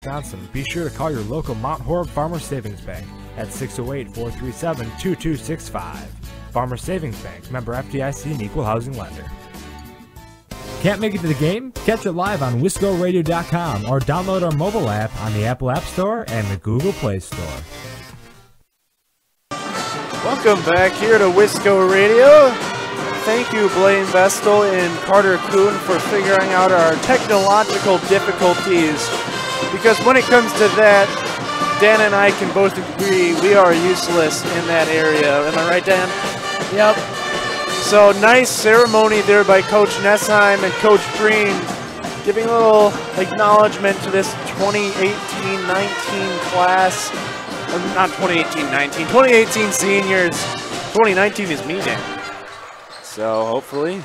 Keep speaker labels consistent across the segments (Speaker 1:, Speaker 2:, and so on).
Speaker 1: Wisconsin, be sure to call your local Mount Horeb Farmer Savings Bank at 608-437-2265. Farmer Savings Bank, member FDIC and equal housing lender. Can't make it to the game? Catch it live on WiscoRadio.com or download our mobile app on the Apple App Store and the Google Play Store.
Speaker 2: Welcome back here to Wisco Radio. Thank you, Blaine Vestal and Carter Kuhn, for figuring out our technological difficulties. Because when it comes to that, Dan and I can both agree we are useless in that area. Am I right, Dan?
Speaker 3: Yep.
Speaker 2: So nice ceremony there by Coach Nessheim and Coach Green, giving a little acknowledgement to this 2018-19 class. Not 2018-19, 2018 seniors. 2019 is me, Dan. So hopefully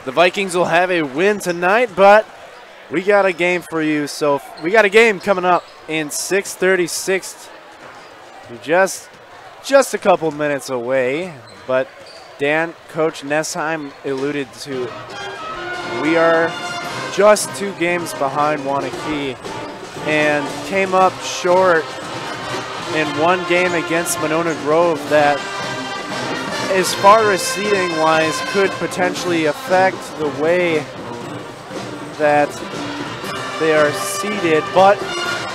Speaker 2: the Vikings will have a win tonight, but we got a game for you. So we got a game coming up in 6:36. We're just a couple minutes away, but Dan, Coach Nessheim alluded to, we are just 2 games behind Wanakee and came up short in one game against Monona Grove that, as far as seeding wise, could potentially affect the way that they are seeded. But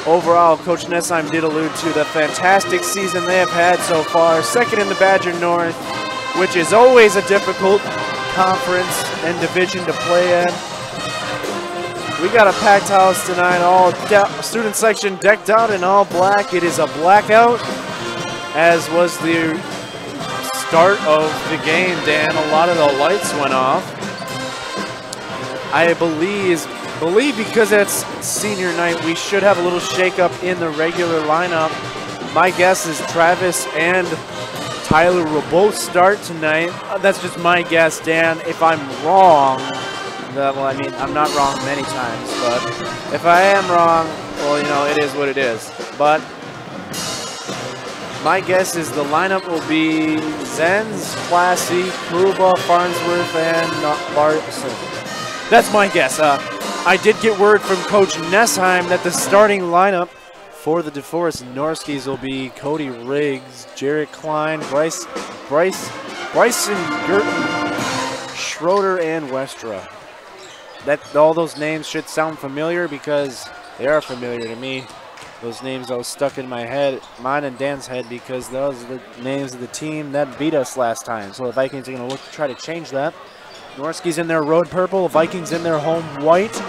Speaker 2: overall, Coach Nessheim did allude to the fantastic season they have had so far. Second in the Badger North, which is always a difficult conference and division to play in. We got a packed house tonight, all student section decked out in all black. It is a blackout, as was the start of the game, Dan. A lot of the lights went off. I believe because it's senior night, we should have a little shakeup in the regular lineup. My guess is Travis and Tyler will both start tonight. That's just my guess, Dan. If I'm wrong, well, I mean, I'm not wrong many times, but if I am wrong, well, you know, it is what it is. But my guess is the lineup will be Zenz, Classy, Kruba, Farnsworth, and Larson. That's my guess. I did get word from Coach Nessheim that the starting lineup for the DeForest Norskis will be Cody Riggs, Jarrett Klein, Bryson Gerton, Schroeder, and Westra. All those names should sound familiar because they are familiar to me. Those names I was stuck in my head, mine and Dan's head, because those are the names of the team that beat us last time. So the Vikings are going to look to try to change that. Norski's in their road purple, Vikings in their home white.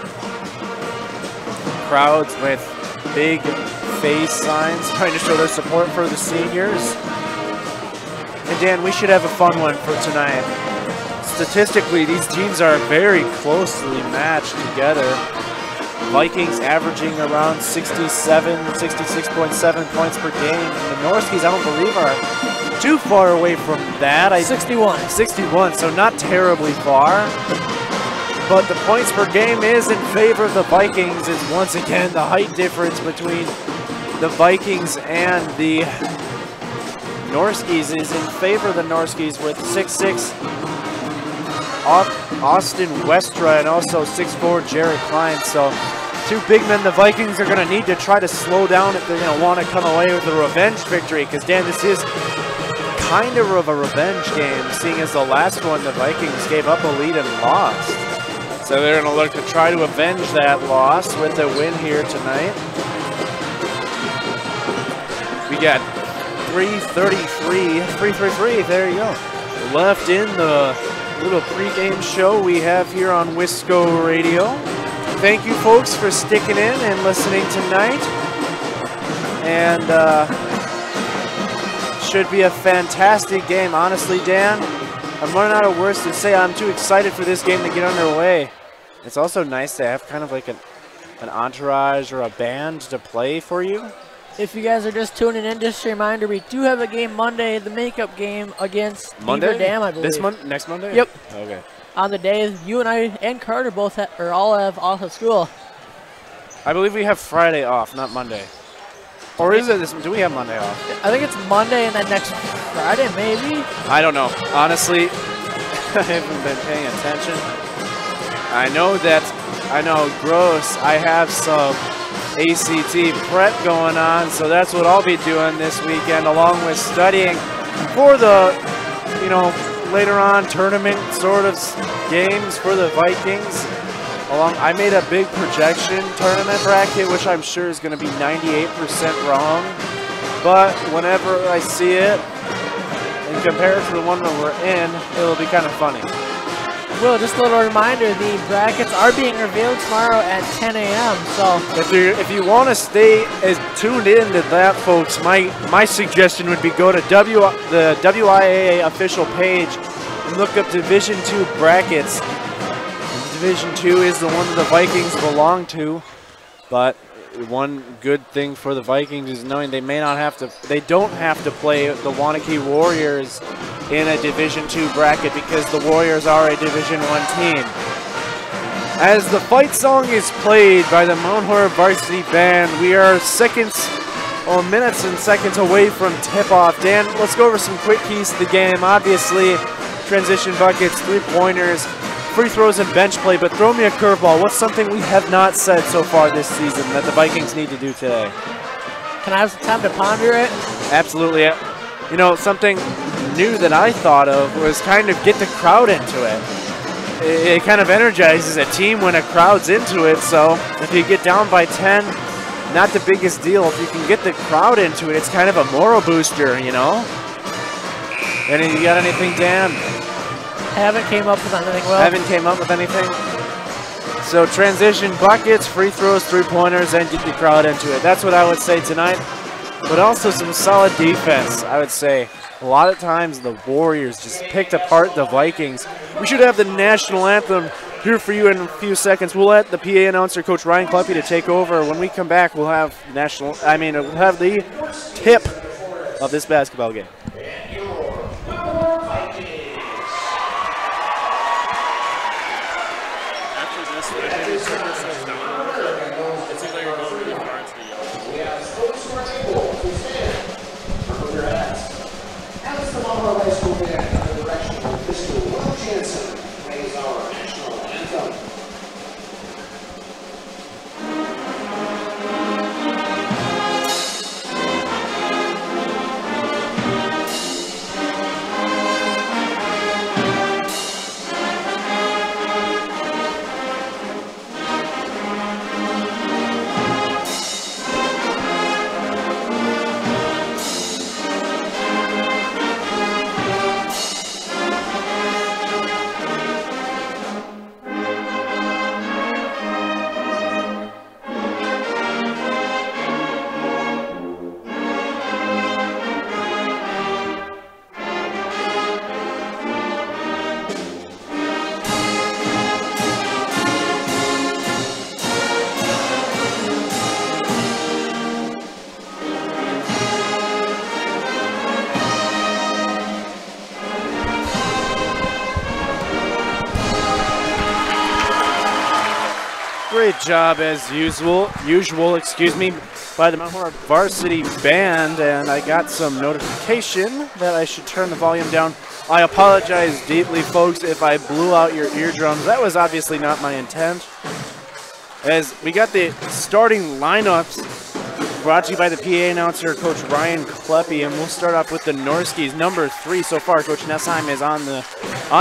Speaker 2: Crowds with big face signs trying to show their support for the seniors. And Dan, we should have a fun one for tonight. Statistically, these teams are very closely matched together. Vikings averaging around 66.7 points per game. The Norskis, I don't believe, are too far away from that. 61, so not terribly far. But the points per game is in favor of the Vikings. It's once again the height difference between the Vikings and the Norskis is in favor of the Norskis with 6'6" Austin Westra and also 6'4" Jarrett Klein. So 2 big men the Vikings are going to need to try to slow down if they're going to want to come away with a revenge victory. Because, Dan, this is kind of a revenge game, seeing as the last one the Vikings gave up a lead and lost. So they're going to look to try to avenge that loss with a win here tonight. We got 3:33, there you go, left in the little pregame show we have here on Wisco Radio. Thank you, folks, for sticking in and listening tonight. And should be a fantastic game. Honestly, Dan, I'm running out of words to say. I'm too excited for this game to get underway. It's also nice to have kind of like an entourage or a band to play for you.
Speaker 3: If you guys are just tuning in, just a reminder, we do have a game Monday, the makeup game against Beaver Dam, I believe.
Speaker 2: This month? Next Monday?
Speaker 3: Yep.
Speaker 2: Okay.
Speaker 3: On the day you and I and Carter both all have off of school.
Speaker 2: I believe we have Friday off, not Monday. Or is it this? Do we have Monday off?
Speaker 3: I think it's Monday and then next Friday, maybe.
Speaker 2: I don't know. Honestly, I haven't been paying attention. I know gross. I have some ACT prep going on, so that's what I'll be doing this weekend, along with studying for the, later on tournament sort of games for the Vikings. I made a big projection tournament bracket, which I'm sure is going to be 98% wrong, but whenever I see it and compare it to the one that we're in, it'll be kind of funny.
Speaker 3: Will, just a little reminder, the brackets are being revealed tomorrow at 10 a.m. So
Speaker 2: if you want to stay as tuned in to that, folks, my suggestion would be go to the WIAA official page and look up Division II brackets. Division II is the one that the Vikings belong to, but one good thing for the Vikings is knowing they don't have to play the Waunakee Warriors in a Division II bracket because the Warriors are a Division I team. As the fight song is played by the Mount Horeb Varsity Band, we are minutes and seconds away from tip-off. Dan, let's go over some quick keys to the game. Obviously, transition buckets, three-pointers, free throws, and bench play, but throw me a curveball. What's something we have not said so far this season that the Vikings need to do today?
Speaker 3: Can I have some time to ponder it?
Speaker 2: Absolutely. Something new that I thought of was kind of get the crowd into it. It kind of energizes a team when a crowd's into it, so if you get down by 10, not the biggest deal. If you can get the crowd into it, it's kind of a moral booster, And you got anything, Dan?
Speaker 3: Haven't came up with anything, Will.
Speaker 2: Haven't came up with anything? So transition buckets, free throws, three-pointers, and get the crowd into it. That's what I would say tonight. But also some solid defense, I would say. A lot of times the Warriors just picked apart the Vikings. We should have the national anthem here for you in a few seconds. We'll let the PA announcer, Coach Ryan Kleppe, to take over. When we come back, we'll have we'll have the tip of this basketball game. Great job as usual, by the Mount Horeb Varsity Band, and I got some notification that I should turn the volume down. I apologize deeply, folks, if I blew out your eardrums. That was obviously not my intent. As we got the starting lineups brought to you by the PA announcer, Coach Ryan Kleppe, and we'll start off with the Norskis. Number 3 so far, Coach Nessheim is on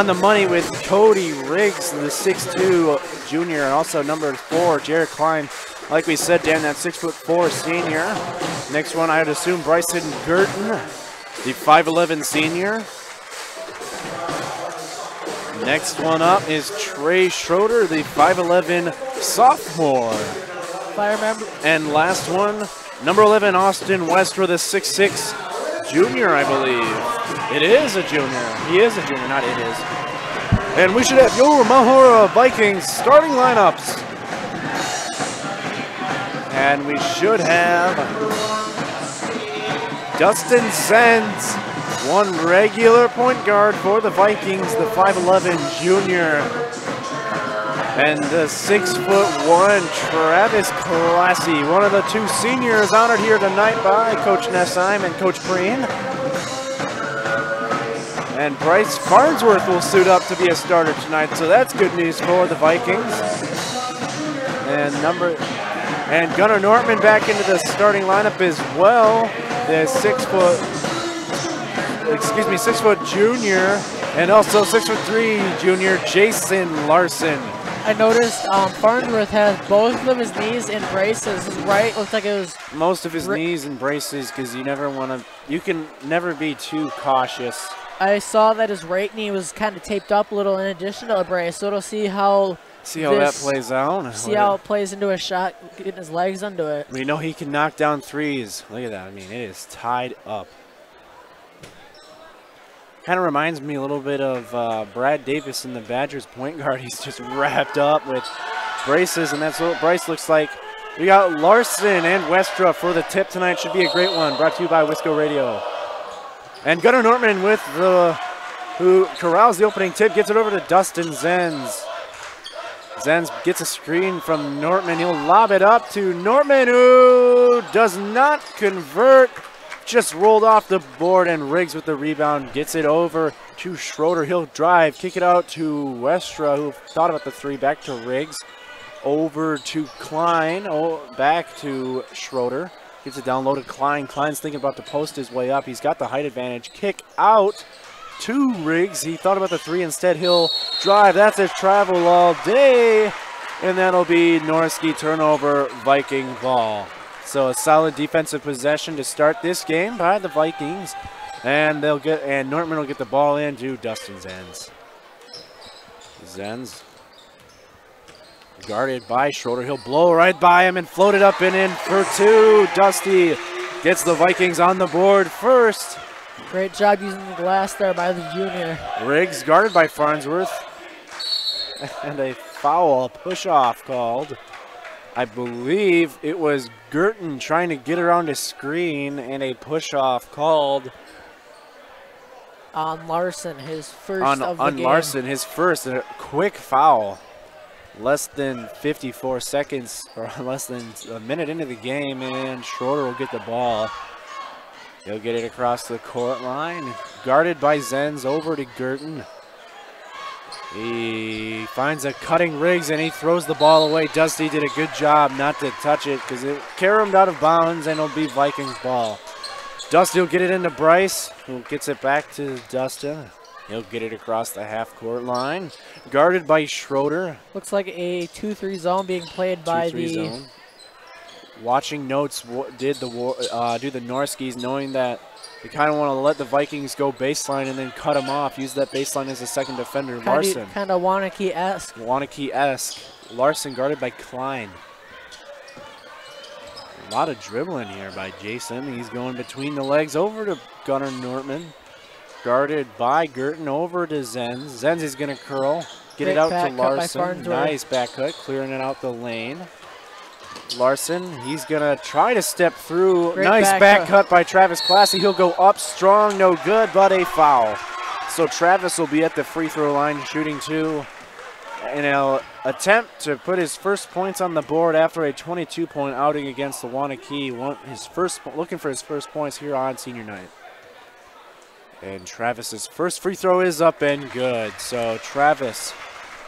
Speaker 2: the money with Cody Riggs, the 6'2" junior, and also number 4, Jared Klein. Like we said, Dan, that 6'4" senior. Next one, I would assume Bryson Girton, the 5'11" senior. Next one up is Trey Schroeder, the 5'11" sophomore.
Speaker 3: If I remember.
Speaker 2: And last one, number 11, Austin West, for the 6'6" junior, I believe. It is a junior. He is a junior, not it is. And we should have your Mount Horeb Vikings starting lineups. And we should have Dustin Zenz, one regular point guard for the Vikings, the 5'11" junior. And the 6'1", Travis Classy, one of the 2 seniors honored here tonight by Coach Nessheim and Coach Preen. And Bryce Farnsworth will suit up to be a starter tonight, so that's good news for the Vikings. And And Gunnar Nortman back into the starting lineup as well. The 6' junior, and also 6'3" junior Jason Larson.
Speaker 3: I noticed Farnsworth has both of his knees in braces. His right looks like it was
Speaker 2: most of his knees in braces because you can never be too cautious.
Speaker 3: I saw that his right knee was kind of taped up a little in addition to a brace, so we'll see how
Speaker 2: that plays out.
Speaker 3: See how it plays into a shot, getting his legs into it.
Speaker 2: We know he can knock down threes. Look at that. I mean, it is tied up. Kind of reminds me a little bit of Brad Davis in the Badgers point guard. He's just wrapped up with braces, and that's what Bryce looks like. We got Larson and Westra for the tip tonight. Should be a great one. Brought to you by Wisco Radio. And Gunnar Nortman who corrals the opening tip, gives it over to Dustin Zenz. Zenz gets a screen from Nortman. He'll lob it up to Nortman, who does not convert. Just rolled off the board, and Riggs with the rebound gets it over to Schroeder. He'll drive, kick it out to Westra, who thought about the three. Back to Riggs, over to Klein, back to Schroeder. Gets it down low to Klein. Klein's thinking about to post his way up. He's got the height advantage. Kick out to Riggs. He thought about the three. Instead, he'll drive. That's his travel all day, and that'll be Norski turnover, Viking ball. So a solid defensive possession to start this game by the Vikings, and Nortman will get the ball in to Dustin Zenz. Zenz guarded by Schroeder. He'll blow right by him and float it up and in for two. Dusty gets the Vikings on the board first.
Speaker 3: Great job using the glass there by the junior.
Speaker 2: Riggs guarded by Farnsworth, and a foul push-off called. I believe it was Girton trying to get around a screen, and a push-off called
Speaker 3: on Larson, his first of the game.
Speaker 2: Larson, his first, a quick foul. Less than 54 seconds, or less than a minute into the game, and Schroeder will get the ball. He'll get it across the court line, guarded by Zenz, over to Girton. He finds a cutting Riggs, and he throws the ball away. Dusty did a good job not to touch it because it carried out of bounds, and it'll be Vikings ball. Dusty will get it into Bryce, who gets it back to Dustin. He'll get it across the half-court line, guarded by Schroeder.
Speaker 3: Looks like a 2-3 zone being played by the
Speaker 2: zone. Watching notes do the Norskis, knowing that they kind of want to let the Vikings go baseline and then cut them off. Use that baseline as a second defender. Larson.
Speaker 3: Kind of Wanakee-esque.
Speaker 2: Wanakee-esque. Larson guarded by Klein. A lot of dribbling here by Jason. He's going between the legs over to Gunnar Nortman. Guarded by Girton, over to Zenz. Zenz is going to curl. Get it out to Larson. Nice back cut, clearing it out the lane. Larson, he's going to try to step through. Nice back cut by Travis Classy. He'll go up strong, no good, but a foul. So Travis will be at the free throw line shooting two in an attempt to put his first points on the board after a 22-point outing against the Wanakee. Looking for his first points here on senior night. And Travis's first free throw is up and good. So Travis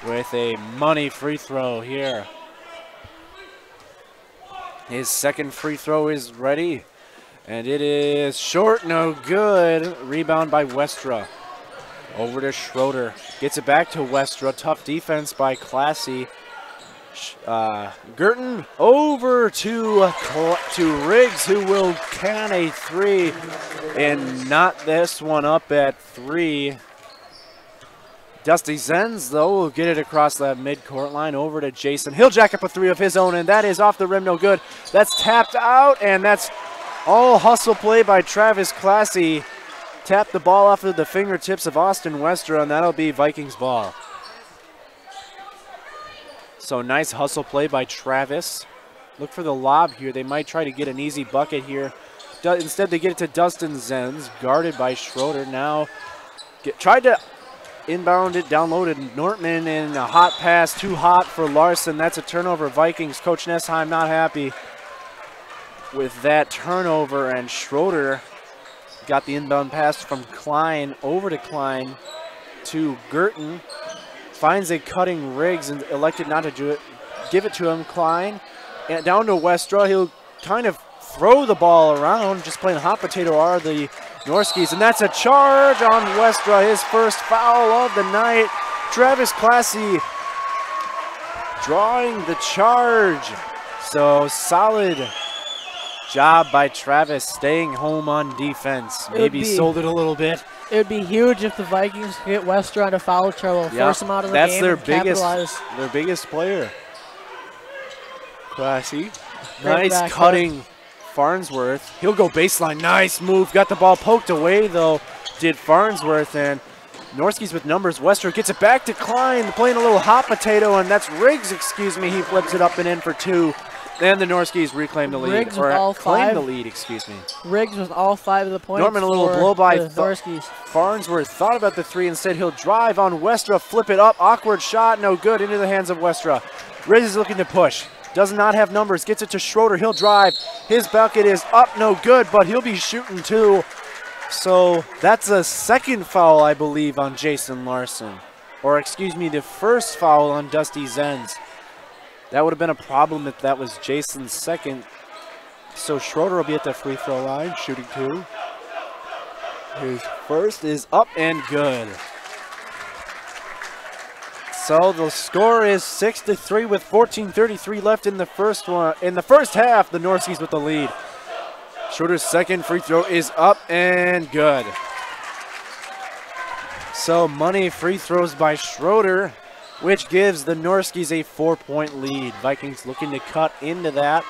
Speaker 2: with a money free throw here. His second free throw is ready, and it is short, no good. Rebound by Westra. Over to Schroeder. Gets it back to Westra. Tough defense by Classy. Girton over to Riggs, who will can a three and knot this one up at three. Dusty Zenz, though, will get it across that midcourt line over to Jason. He'll jack up a three of his own, and that is off the rim, no good. That's tapped out, and that's all hustle play by Travis Classy. Tapped the ball off of the fingertips of Austin Westra, and that'll be Vikings ball. So nice hustle play by Travis. Look for the lob here. They might try to get an easy bucket here. Instead, they get it to Dustin Zenz, guarded by Schroeder. Now, tried to inbound it, downloaded Nortman, in a hot pass, too hot for Larson. That's a turnover. Vikings. Coach Nessheim not happy with that turnover, and Schroeder got the inbound pass from Klein over to Klein to Girton. Finds a cutting Riggs and elected not to do it. Give it to him. Klein down to Westra. He'll kind of throw the ball around. Just playing hot potato are the Norskis. And that's a charge on Westra. His first foul of the night. Travis Classy drawing the charge. So solid job by Travis, staying home on defense. Maybe sold it a little bit.
Speaker 3: It would be huge if the Vikings could get Westra into foul trouble, force them out of the game,
Speaker 2: and capitalize. That's their biggest player. Classy. Nice cutting Farnsworth. He'll go baseline. Nice move. Got the ball poked away, though, did Farnsworth. And Norski's with numbers. Westra gets it back to Klein, playing a little hot potato, and that's Riggs, excuse me. He flips it up and in for 2. And the Norskis reclaim the lead.
Speaker 3: Riggs with all 5.
Speaker 2: Claim the lead, excuse me.
Speaker 3: Riggs with all 5 of the points.
Speaker 2: Norman a little blow by
Speaker 3: Norskis.
Speaker 2: Farnsworth thought about the 3. Instead, he'll drive on Westra, flip it up. Awkward shot, no good, into the hands of Westra. Riggs is looking to push. Does not have numbers, gets it to Schroeder. He'll drive. His bucket is up, no good, but he'll be shooting 2. So that's a second foul, I believe, on Jason Larson. Or, excuse me, the first foul on Dusty Zenz. That would have been a problem if that was Jason's second. So Schroeder will be at the free throw line, shooting 2. His first is up and good. So the score is 6-3 with 14:33 left in the first one. In the first half, the Norskies with the lead. Schroeder's second free throw is up and good. So money free throws by Schroeder, which gives the Norskies a 4-point lead. Vikings looking to cut into that.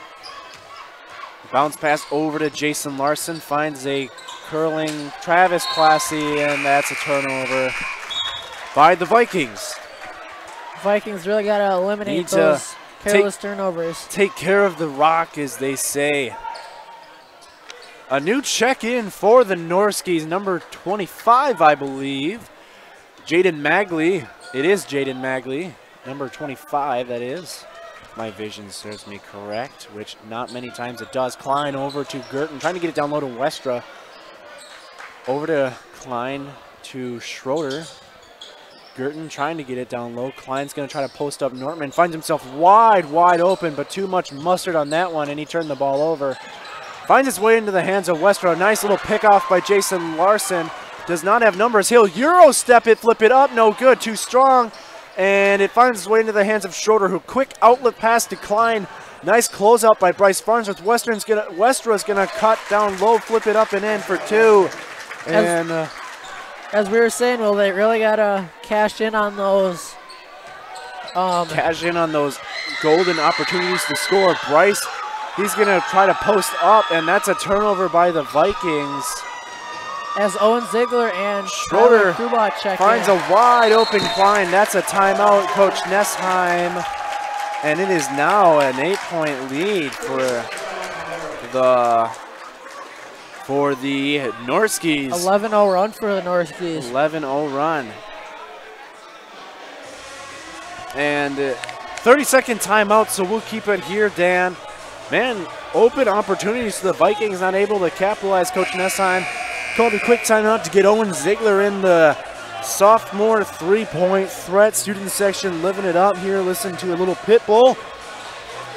Speaker 2: Bounce pass over to Jason Larson, finds a curling Travis Classy, and that's a turnover by the Vikings.
Speaker 3: Vikings really got to eliminate those careless turnovers.
Speaker 2: Take care of the rock, as they say. A new check-in for the Norskies, number 25, I believe. Jaden Magley. It is Jaden Magley, number 25, that is. My vision serves me correct, which not many times it does. Klein over to Girton, trying to get it down low to Westra. Over to Klein to Schroeder. Girton trying to get it down low. Klein's going to try to post up Nortman. Finds himself wide open, but too much mustard on that one, and he turned the ball over. Finds his way into the hands of Westra. A nice little pickoff by Jason Larson. Does not have numbers. He'll Euro step it, flip it up. No good. Too strong. And it finds its way into the hands of Schroeder, who quick outlet pass to Klein. Nice closeout by Bryce Farnsworth. Westra's going to cut down low, flip it up and in for 2. And
Speaker 3: as we were saying, well, they really got to cash in on those.
Speaker 2: Cash in on those golden opportunities to score. Bryce, he's going to try to post up, and that's a turnover by the Vikings.
Speaker 3: As Owen Ziegler and
Speaker 2: Schroeder
Speaker 3: check
Speaker 2: finds a wide open Klein. That's a timeout, Coach Nessheim. And it is now an 8-point lead for the Norskies.
Speaker 3: 11-0 run for the Norskies.
Speaker 2: 11-0 run. And 30-second timeout, so we'll keep it here, Dan. Man, open opportunities to the Vikings, not able to capitalize. Coach Nessheim called a quick timeout to get Owen Ziegler in the sophomore 3-point threat. Student section living it up here. Listen to a little pit bull.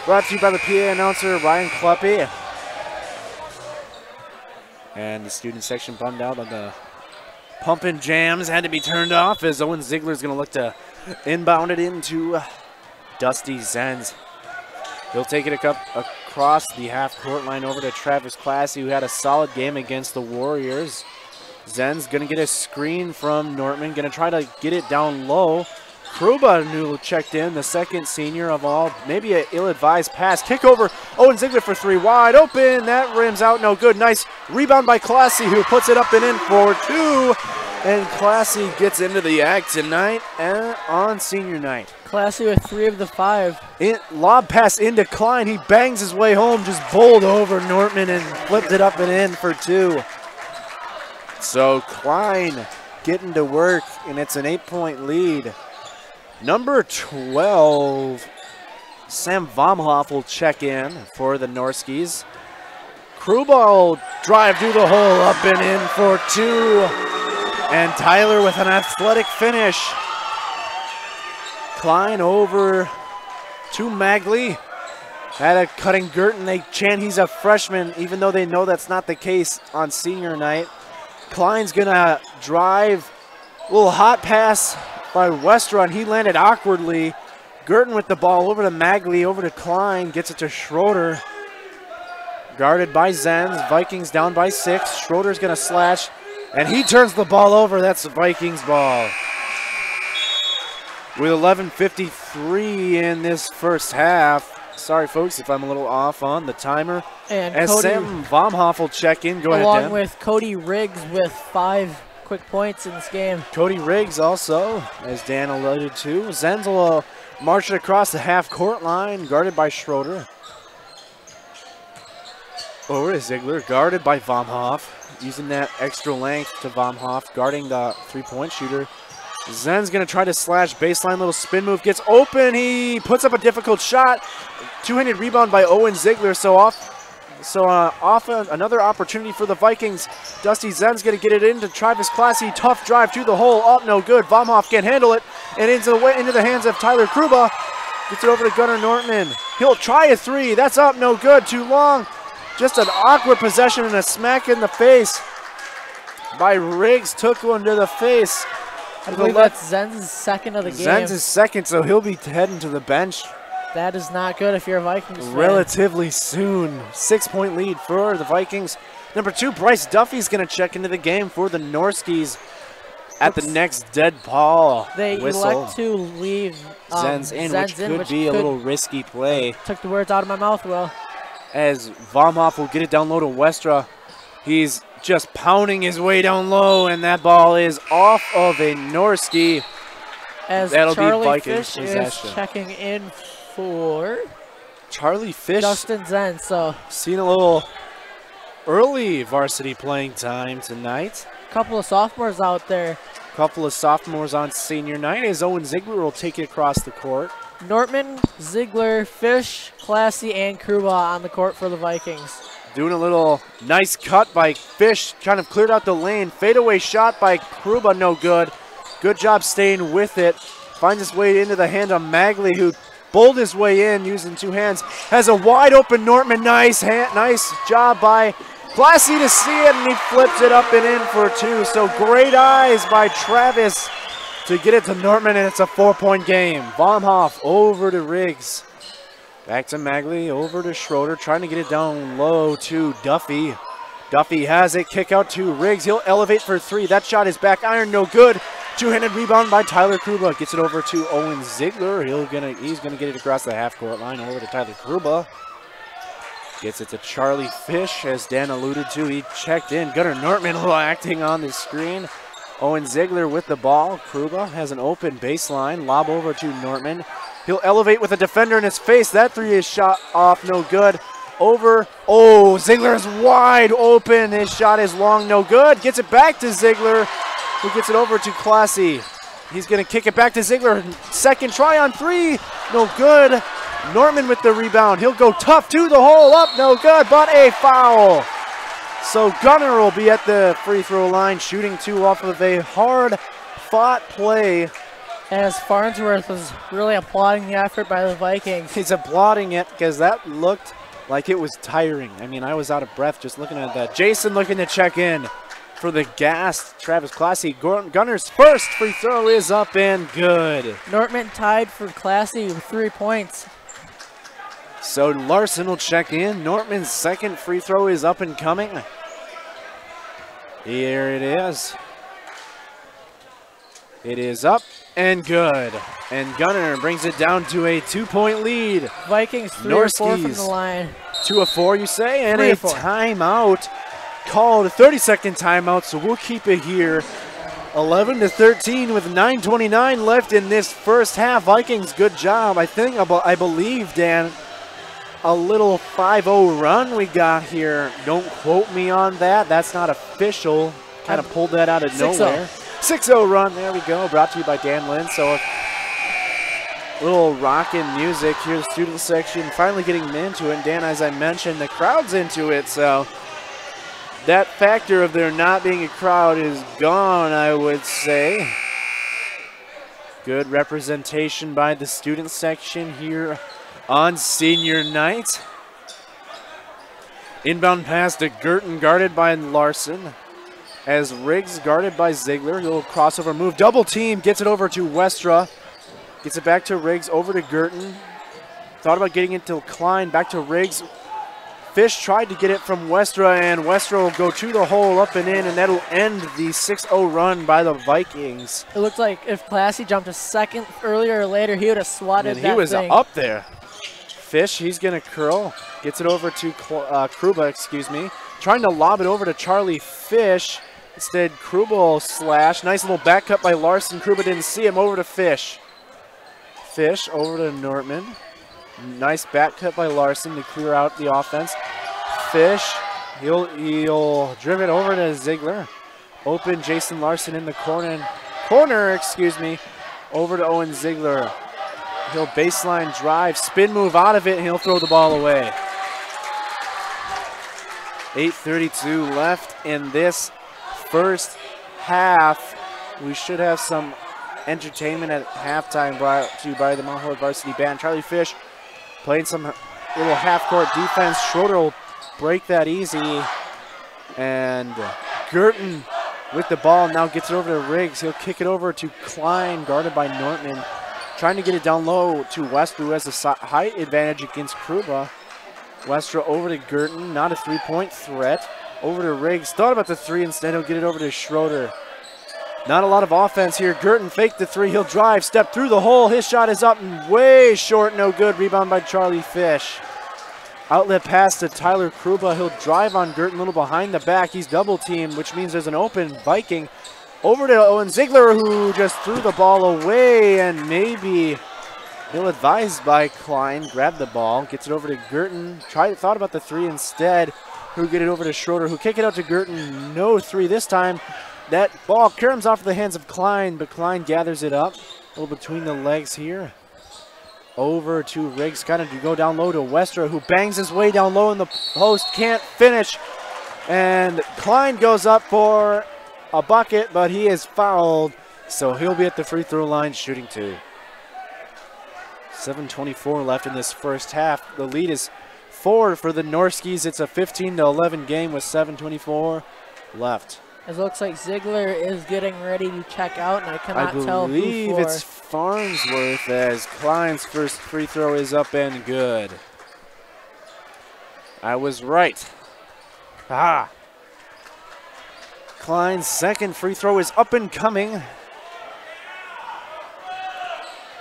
Speaker 2: Brought to you by the PA announcer, Ryan Kleppe. And the student section bummed out on the pumping jams. Had to be turned off as Owen Ziegler's going to look to inbound it into Dusty Zenz. He'll take it across the half-court line over to Travis Classy, who had a solid game against the Warriors. Zen's going to get a screen from Nortman, going to try to get it down low. Kruba, who checked in, the second senior of all. Maybe an ill-advised pass. Kick over, Owen Ziegler for 3, wide open. That rims out, no good. Nice rebound by Classy, who puts it up and in for 2. And Classy gets into the act tonight on senior night.
Speaker 3: Classy with 3 of the 5.
Speaker 2: Lob pass into Klein. He bangs his way home, just bowled over Nortman and flipped it up and in for 2. So Klein getting to work, and it's an 8-point lead. Number 12, Sam Vomhoff will check in for the Norskies. Krubal drive through the hole, up and in for 2. And Tyler with an athletic finish. Klein over to Magley. Had a cutting Girton. They chant he's a freshman, even though they know that's not the case on senior night. Klein's going to drive. A little hot pass by Westra, and he landed awkwardly. Girton with the ball over to Magley, over to Klein, gets it to Schroeder. Guarded by Zenz. Vikings down by 6. Schroeder's going to slash, and he turns the ball over. That's the Vikings ball. With 11:53 in this first half. Sorry, folks, if I'm a little off on the timer.
Speaker 3: And
Speaker 2: as
Speaker 3: Cody,
Speaker 2: Sam Vomhoff will check in. Go ahead, Dan.
Speaker 3: along with Cody Riggs with 5 quick points in this game.
Speaker 2: Cody Riggs also, as Dan alluded to. Zenz will march it across the half-court line, guarded by Schroeder. Over to Ziegler, guarded by Vomhoff. Using that extra length to Vomhoff, guarding the three-point shooter. Zen's going to try to slash baseline, little spin move, gets open. He puts up a difficult shot. Two-handed rebound by Owen Ziegler, another opportunity for the Vikings. Dusty Zen's going to get it into Travis Classy. Tough drive to the hole, up, no good. Vomhoff can't handle it, and into the hands of Tyler Kruba. Gets it over to Gunnar Nortman. He'll try a three. That's up, no good, too long. Just an awkward possession and a smack in the face by Riggs. Took one to the face.
Speaker 3: I believe that's Zenz's second of the game.
Speaker 2: Zenz's second, so he'll be heading to the bench.
Speaker 3: That is not good if you're a Vikings fan.
Speaker 2: Relatively soon. 6-point lead for the Vikings. Number 2, Bryce Duffy's going to check into the game for the Norskies at the next dead ball.
Speaker 3: They
Speaker 2: whistle.
Speaker 3: elect to leave
Speaker 2: Zenz in, which could be a little risky play.
Speaker 3: Took the words out of my mouth, Will.
Speaker 2: As Vomhoff will get it down low to Westra. He's just pounding his way down low, and that ball is off of a Norski.
Speaker 3: As
Speaker 2: that'll
Speaker 3: Charlie
Speaker 2: be Vikings
Speaker 3: Fish
Speaker 2: possession.
Speaker 3: is checking in for
Speaker 2: Charlie Fish.
Speaker 3: Justin Zenz. So
Speaker 2: seen a little early varsity playing time tonight.
Speaker 3: A couple of sophomores out there.
Speaker 2: Couple of sophomores on senior night as Owen Ziegler will take it across the court.
Speaker 3: Nortman, Ziegler, Fish, Classy, and Kruba on the court for the Vikings.
Speaker 2: Doing a little nice cut by Fish, kind of cleared out the lane. Fadeaway shot by Kruba, no good. Good job staying with it. Finds his way into the hand of Magley, who bowled his way in using 2 hands. Has a wide open Nortman. Nice job by Classy to see it, and he flips it up and in for 2. So great eyes by Travis to get it to Nortman, and it's a 4-point game. Vomhoff over to Riggs. Back to Magley, over to Schroeder, trying to get it down low to Duffy. Duffy has it, kick out to Riggs. He'll elevate for 3. That shot is back iron, no good. Two-handed rebound by Tyler Kruba. Gets it over to Owen Ziegler. He's gonna get it across the half-court line over to Tyler Kruba. Gets it to Charlie Fish, as Dan alluded to. He checked in. Gunnar Nortman acting on the screen. Owen Ziegler with the ball. Kruba has an open baseline. Lob over to Nortman. He'll elevate with a defender in his face. That 3 is shot off, no good. Over. Oh, Ziegler is wide open. His shot is long, no good. Gets it back to Ziegler, who gets it over to Classy. He's going to kick it back to Ziegler. Second try on 3. No good. Nortman with the rebound. He'll go tough to the hole. Up, no good, but a foul. So Gunnar will be at the free throw line, shooting 2 off of a hard-fought play.
Speaker 3: As Farnsworth was really applauding the effort by the Vikings.
Speaker 2: He's applauding it because that looked like it was tiring. I mean, I was out of breath just looking at that. Jason looking to check in for the gassed Travis Classy. Gunnar's first free throw is up and good.
Speaker 3: Nortman tied for Classy with 3 points.
Speaker 2: So Larson will check in. Nortman's second free throw is up and coming. Here it is. It is up and good. And Gunnar brings it down to a 2-point lead.
Speaker 3: Vikings 3 or 4 from the line.
Speaker 2: 2 of 4, you say? And
Speaker 3: 3
Speaker 2: a
Speaker 3: of 4.
Speaker 2: timeout called, a 30-second timeout, so we'll keep it here. 11-13 with 9:29 left in this first half. Vikings, good job. I believe, Dan, a little 5-0 run we got here. Don't quote me on that. That's not official. Kind of pulled that out of nowhere. 6-0 run. There we go. Brought to you by Dan Lynn. So a little rockin' music here, the student section. Finally getting into it. And Dan, as I mentioned, the crowd's into it. So that factor of there not being a crowd is gone, I would say. Good representation by the student section here on senior night. Inbound pass to Girton, guarded by Larson. As Riggs guarded by Ziegler. A little crossover move. Double team. Gets it over to Westra. Gets it back to Riggs. Over to Girton. Thought about getting it to Klein. Back to Riggs. Fish tried to get it from Westra, and Westra will go to the hole, up and in, and that'll end the 6-0 run by the Vikings.
Speaker 3: It looked like if Classy jumped a second earlier or later, he would have swatted that thing.
Speaker 2: He was up there. Fish, he's going to curl. Gets it over to Kruba, excuse me. Trying to lob it over to Charlie Fish. Instead, Kruba will slash. Nice little back cut by Larson. Kruba didn't see him. Over to Fish. Fish over to Nortman. Nice back cut by Larson to clear out the offense. Fish, he'll drive it over to Ziegler. Open Jason Larson in the corner, over to Owen Ziegler. He'll baseline drive, spin move out of it, and he'll throw the ball away. 8:32 left in this first half. We should have some entertainment at halftime brought to you by the Mount Horeb Varsity Band. Charlie Fish playing some little half-court defense. Schroeder will break that easy. And Girton with the ball now gets it over to Riggs. He'll kick it over to Klein, guarded by Nortman. Trying to get it down low to Westra, who has a height advantage against Kruba. Westra over to Girton, not a three-point threat. Over to Riggs, thought about the three, instead he'll get it over to Schroeder. Not a lot of offense here. Girton faked the three. He'll drive, step through the hole. His shot is up and way short. No good. Rebound by Charlie Fish. Outlet pass to Tyler Kruba. He'll drive on Girton, a little behind the back. He's double teamed, which means there's an open Viking. Over to Owen Ziegler, who just threw the ball away, and maybe ill-advised by Klein. Grabbed the ball, gets it over to Girton. Thought about the three instead. Who get it over to Schroeder, who kick it out to Girton. No three this time. That ball caroms off the hands of Klein, but Klein gathers it up. A little between the legs here. Over to Riggs, kind of to go down low to Westra, who bangs his way down low in the post, can't finish. And Klein goes up for a bucket, but he is fouled, so he'll be at the free throw line shooting two. 7:24 left in this first half. The lead is 4 for the Norskies. It's a 15-11 game with 7:24 left.
Speaker 3: It looks like Ziegler is getting ready to check out, and I cannot tell who for.
Speaker 2: I believe it's Farnsworth, as Klein's first free throw is up and good. I was right. Ah. Klein's second free throw is up and coming.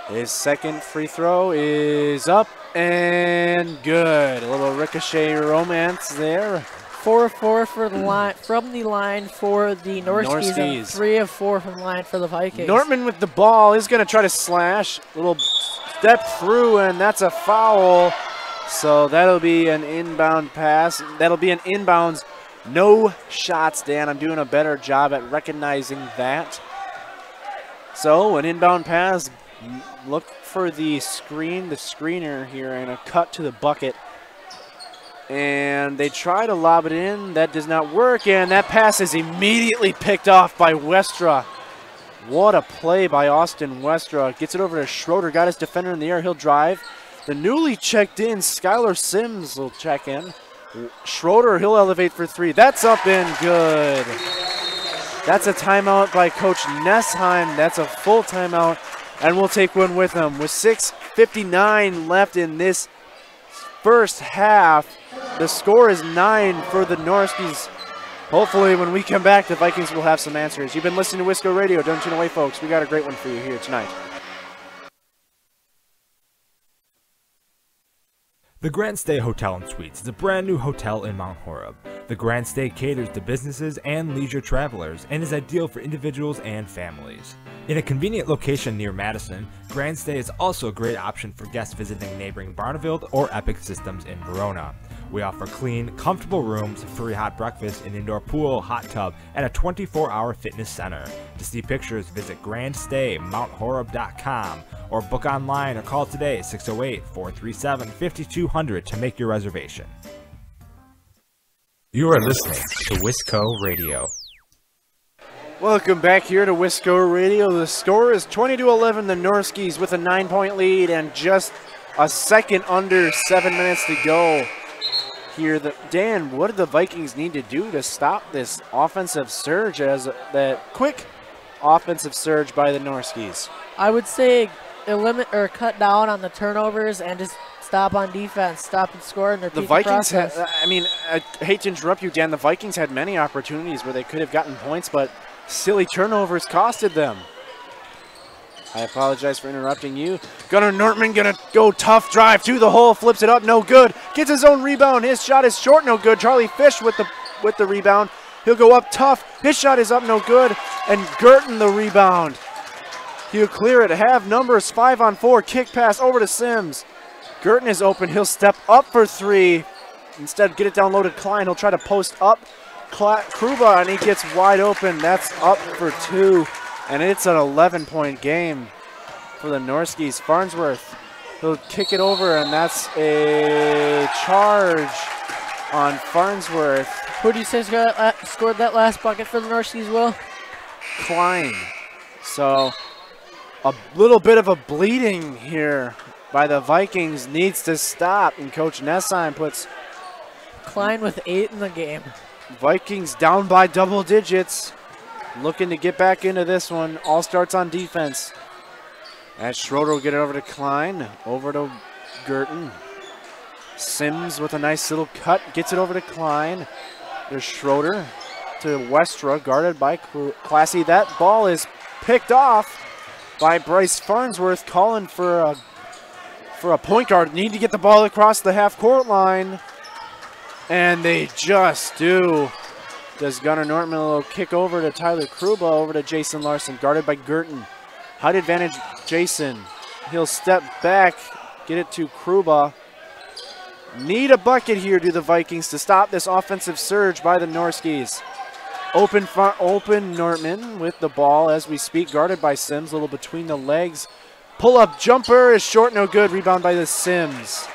Speaker 2: His second free throw is up and good. A little ricochet romance there.
Speaker 3: 4 of 4 for the line, from the line for the Norskies, and 3 of 4 from the line for the Vikings.
Speaker 2: Nortman with the ball is going to try to slash. Little step through, and that's a foul. So that'll be an inbound pass. That'll be an inbounds. No shots, Dan. I'm doing a better job at recognizing that. So an inbound pass. Look for the screen, the screener here, and a cut to the bucket. And they try to lob it in. That does not work, and that pass is immediately picked off by Westra. What a play by Austin Westra. Gets it over to Schroeder. Got his defender in the air. He'll drive. The newly checked in Skylar Sims will check in. Schroeder, he'll elevate for three. That's up and good. That's a timeout by Coach Nessheim. That's a full timeout, and we'll take one with him. With 6:59 left in this first half, the score is 9 for the Norskies. Hopefully when we come back, the Vikings will have some answers. You've been listening to Wisco Radio. Don't tune away, folks. We got a great one for you here tonight.
Speaker 1: The GrandStay Hotel and Suites is a brand new hotel in Mount Horeb. The GrandStay caters to businesses and leisure travelers and is ideal for individuals and families. In a convenient location near Madison, GrandStay is also a great option for guests visiting neighboring Barneveld or Epic Systems in Verona. We offer clean, comfortable rooms, free hot breakfast, an indoor pool, hot tub, and a 24-hour fitness center. To see pictures, visit GrandStayMountHoreb.com or book online or call today 608-437-5200 to make your reservation. You are listening to Wisco Radio.
Speaker 2: Welcome back here to Wisco Radio. The score is 20-11, the Norskies with a 9-point lead, and just a second under 7 minutes to go here. Dan, what do the Vikings need to do to stop this offensive surge, as that quick offensive surge by the Norskies?
Speaker 3: I would say cut down on the turnovers and just stop on defense, stop and score, and repeat the
Speaker 2: Vikings
Speaker 3: process.
Speaker 2: I mean, I hate to interrupt you, Dan. The Vikings had many opportunities where they could have gotten points, but silly turnovers costed them. I apologize for interrupting you. Gunnar Nortman gonna go tough drive to the hole, flips it up, no good. Gets his own rebound. His shot is short, no good. Charlie Fish with the rebound. He'll go up tough. His shot is up, no good. And Girton the rebound. He'll clear it. Have numbers 5-on-4. Kick pass over to Sims. Girton is open. He'll step up for three. Instead, get it down low to Klein. He'll try to post up Kruba, and he gets wide open. That's up for two. And it's an 11-point game for the Norskies. Farnsworth, he'll kick it over, and that's a charge on Farnsworth.
Speaker 3: Who do you say scored that last bucket for the Norskies, Will?
Speaker 2: Klein. So a little bit of a bleeding here by the Vikings needs to stop, and Coach Nessheim puts
Speaker 3: Klein with 8 in the game.
Speaker 2: Vikings down by double digits. Looking to get back into this one. All starts on defense. As Schroeder will get it over to Klein. Over to Girton. Sims with a nice little cut. Gets it over to Klein. There's Schroeder to Westra. Guarded by Classy. That ball is picked off by Bryce Farnsworth. Calling for a point guard. Need to get the ball across the half-court line. And they just do. Does Gunnar Nortman a little kick over to Tyler Kruba, over to Jason Larson, guarded by Girton. Height advantage, Jason. He'll step back, get it to Kruba. Need a bucket here, do the Vikings, to stop this offensive surge by the Norskies. Open Nortman with the ball as we speak, guarded by Sims, a little between the legs. Pull-up jumper is short, no good. Rebound by the Sims.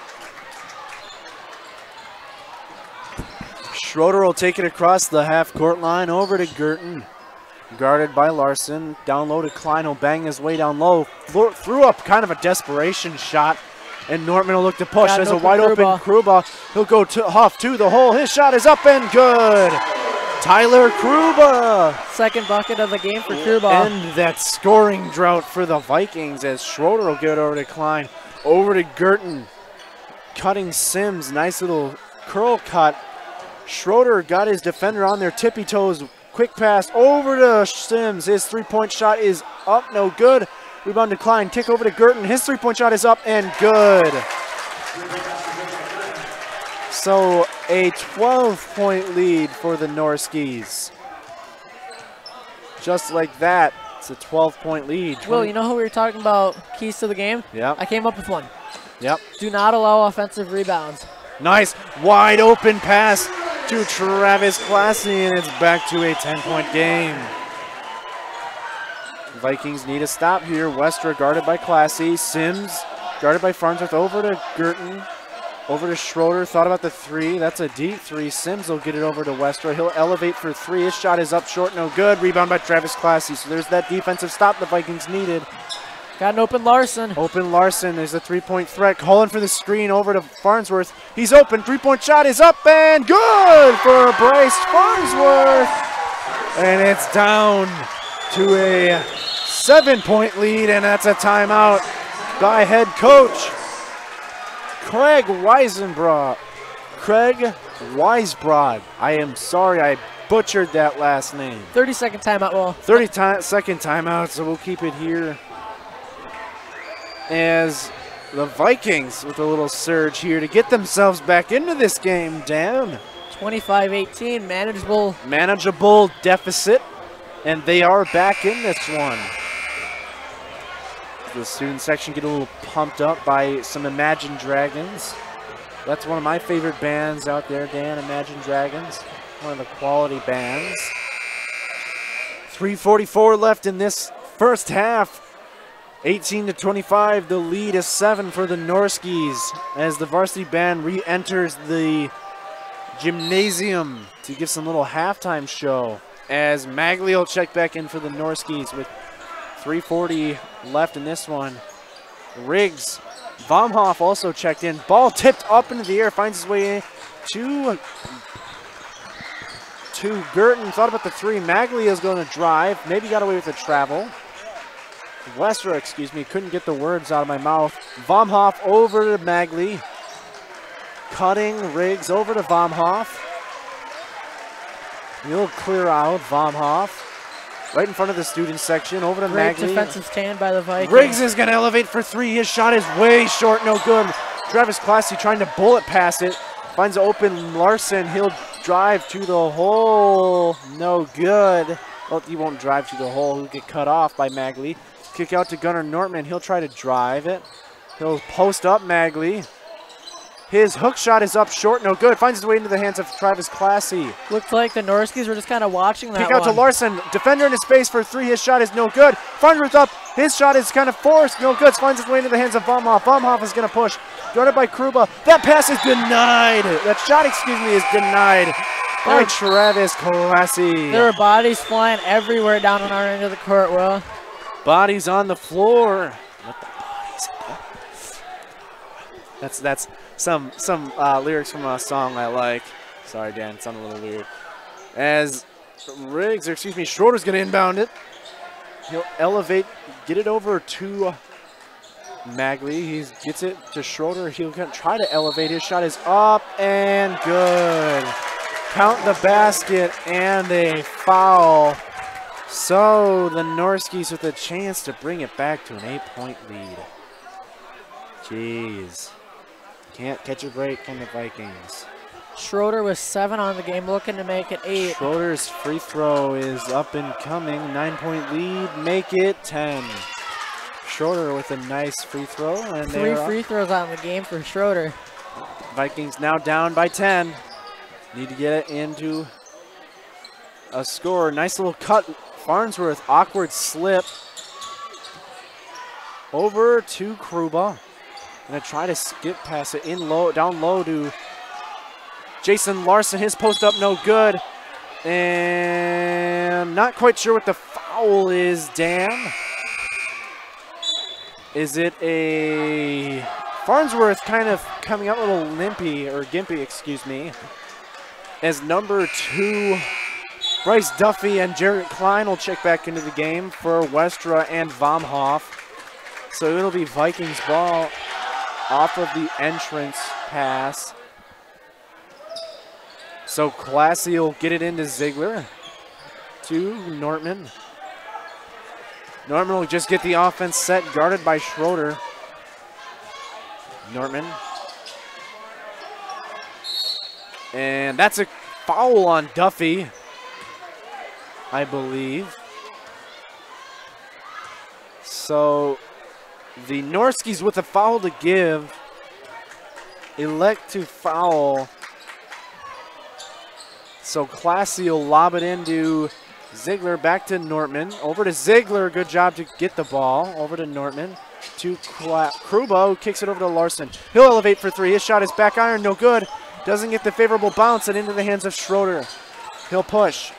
Speaker 2: Schroeder will take it across the half-court line over to Girton. Guarded by Larson. Down low to Klein. He'll bang his way down low. Threw up kind of a desperation shot. And Nortman will look to push. There's a wide-open Kruba. He'll go to Huff to the hole. His shot is up and good. Tyler Kruba.
Speaker 3: Second bucket of the game for Kruba.
Speaker 2: End that scoring drought for the Vikings as Schroeder will get it over to Klein. Over to Girton. Cutting Sims. Nice little curl cut. Schroeder got his defender on their tippy toes. Quick pass over to Sims. His three-point shot is up, no good. Rebound to Klein. Kick over to Girton. His three-point shot is up and good. So a 12-point lead for the Norskies. Just like that, it's a 12-point lead.
Speaker 3: Will, you know how we were talking about keys to the game?
Speaker 2: Yep.
Speaker 3: I came up with one.
Speaker 2: Yep.
Speaker 3: Do not allow offensive rebounds.
Speaker 2: Nice wide open pass to Travis Classy, and it's back to a 10-point game. Vikings need a stop here. Westra guarded by Classy. Sims guarded by Farnsworth. Over to Girton. Over to Schroeder. Thought about the three. That's a deep three. Sims will get it over to Westra. He'll elevate for three. His shot is up short. No good. Rebound by Travis Classy. So there's that defensive stop the Vikings needed.
Speaker 3: Got an open Larson.
Speaker 2: Open Larson. There's a three-point threat. Calling for the screen over to Farnsworth. He's open. Three-point shot is up and good for Bryce Farnsworth. And it's down to a 7-point lead, and that's a timeout by head coach Craig Weisbrod. I am sorry I butchered that last name.
Speaker 3: 30-second timeout, Will.
Speaker 2: 30-second timeout, so we'll keep it here. As the Vikings with a little surge here to get themselves back into this game, down
Speaker 3: 25-18, manageable.
Speaker 2: Manageable deficit, and they are back in this one. The student section get a little pumped up by some Imagine Dragons. That's one of my favorite bands out there, Dan, Imagine Dragons. One of the quality bands. 3:44 left in this first half. 18-25, the lead is 7 for the Norskies as the varsity band re-enters the gymnasium to give some little halftime show. As Magley will check back in for the Norskies with 3:40 left in this one. Riggs Vomhoff also checked in. Ball tipped up into the air, finds his way to Girton. Thought about the three. Magli is going to drive. Maybe got away with the travel. Westra, excuse me, couldn't get the words out of my mouth. Vomhoff over to Magli. Cutting Riggs over to Vomhoff. He'll clear out Vomhoff. Right in front of the student section, over to
Speaker 3: Great
Speaker 2: Magli.
Speaker 3: defensive stand by the Vikings.
Speaker 2: Riggs is going to elevate for three. His shot is way short, no good. Travis Classy trying to bullet pass it. Finds an open Larson. He'll drive to the hole. No good. Well, he won't drive to the hole. He'll get cut off by Magli. Kick out to Gunnar Nortman. He'll try to drive it. He'll post up Magli. His hook shot is up short, no good. Finds his way into the hands of Travis Classy.
Speaker 3: Looks like the Norskis were just kind of watching that.
Speaker 2: Kick out to Larson. Defender in his space for three. His shot is no good. Farnsworth up. His shot is kind of forced. No good. Finds his way into the hands of Vomhoff. Vomhoff is going to push. Guarded by Kruba. That pass is denied. That shot, excuse me, is denied by Travis Classy.
Speaker 3: There are bodies flying everywhere down on our end of the court, Will.
Speaker 2: Bodies on the floor. What the bodies? That's some lyrics from a song I like. Sorry, Dan, it sounded a little weird. As Riggs, or excuse me, Schroeder's going to inbound it. He'll elevate, get it over to Magli. He gets it to Schroeder. He'll try to elevate. His shot is up and good. Count the basket and a foul. So the Norskis with a chance to bring it back to an 8-point lead. Jeez. Can't catch a break from the Vikings.
Speaker 3: Schroeder with 7 on the game, looking to make it 8.
Speaker 2: Schroeder's free throw is up and coming. 9-point lead, make it 10. Schroeder with a nice free throw. And
Speaker 3: 3 free throws on the game for Schroeder.
Speaker 2: Vikings now down by 10. Need to get it into a score. Nice little cut. Farnsworth, awkward slip. Over to Kruba. Gonna try to skip past it in low, down low to Jason Larson. His post up, no good. And not quite sure what the foul is, Dan. Is it a Farnsworth kind of coming out a little limpy, or gimpy, excuse me, as number 2, Bryce Duffy and Jarrett Klein will check back into the game for Westra and Vomhoff. So it'll be Vikings ball off of the entrance pass. So Classy will get it into Ziegler to Nortman. Nortman will just get the offense set, guarded by Schroeder. Nortman. And that's a foul on Duffy, I believe. So the Norskis with a foul to give elect to foul. So Classy will lob it into Ziegler, back to Nortman. Over to Ziegler, good job to get the ball. Over to Nortman, to Kruba, who kicks it over to Larson. He'll elevate for 3, his shot is back iron, no good. Doesn't get the favorable bounce and into the hands of Schroeder. He'll push.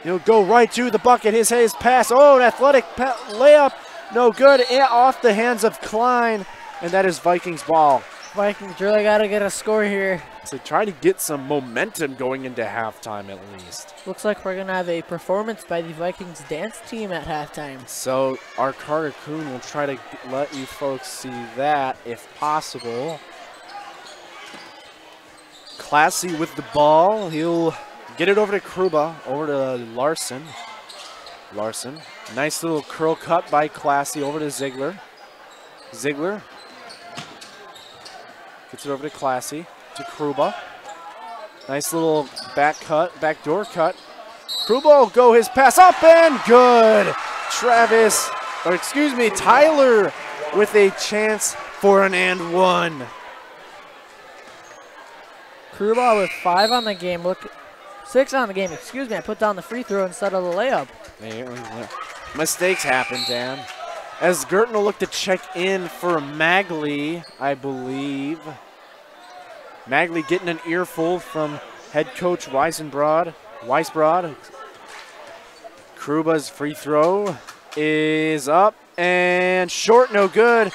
Speaker 2: He'll go right to the bucket, his pass. Oh, an athletic layup, no good, off the hands of Klein. And that is Vikings ball.
Speaker 3: Vikings really got to get a score here.
Speaker 2: To try to get some momentum going into halftime at least.
Speaker 3: Looks like we're going to have a performance by the Vikings dance team at halftime.
Speaker 2: So our Carter Kuhn will try to let you folks see that if possible. Classy with the ball. He'll get it over to Kruba, over to Larson. Larson, nice little curl cut by Classy over to Ziegler. Ziegler gets it over to Classy, to Kruba. Nice little backdoor cut. Kruba will go, his pass up and good. Tyler with a chance for an and one.
Speaker 3: Kruba with 5 on the game, 6 on the game, excuse me. I put down the free throw instead of the layup.
Speaker 2: Mistakes happen, Dan. As Girton will look to check in for Magli, I believe. Magli getting an earful from head coach Weisbrod. Kruba's free throw is up and short, no good.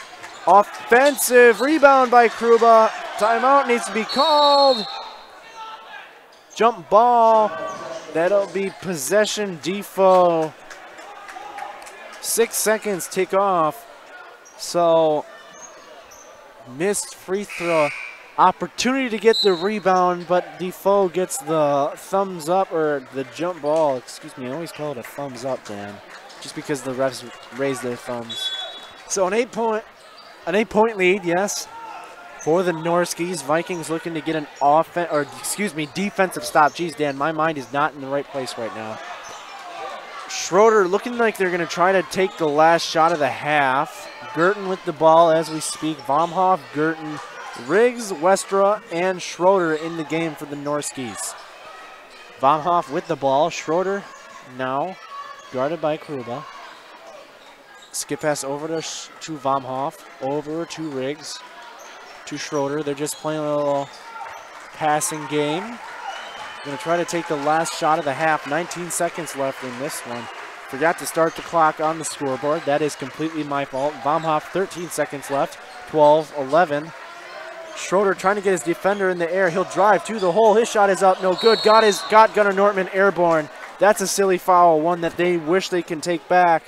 Speaker 2: Offensive rebound by Kruba. Timeout needs to be called. Jump ball. That'll be possession default. 6 seconds tick off. So missed free throw. Opportunity to get the rebound, but Defoe gets the thumbs up, or the jump ball. Excuse me, I always call it a thumbs up, Dan, just because the refs raise their thumbs. So an 8-point lead, yes, for the Norskies. Vikings looking to get an defensive stop. Geez, Dan, my mind is not in the right place right now. Schroeder looking like they're going to try to take the last shot of the half. Girton with the ball as we speak. Vomhoff, Girton, Riggs, Westra, and Schroeder in the game for the Norskies. Vomhoff with the ball. Schroeder now guarded by Kruba. Skip pass over to Vomhoff, over to Riggs, to Schroeder. They're just playing a little passing game. Going to try to take the last shot of the half. 19 seconds left in this one. Forgot to start the clock on the scoreboard. That is completely my fault. Vomhoff, 13 seconds left. 12, 11. Schroeder trying to get his defender in the air. He'll drive to the hole. His shot is up. No good. Got Gunnar Nortman airborne. That's a silly foul. One that they wish they can take back.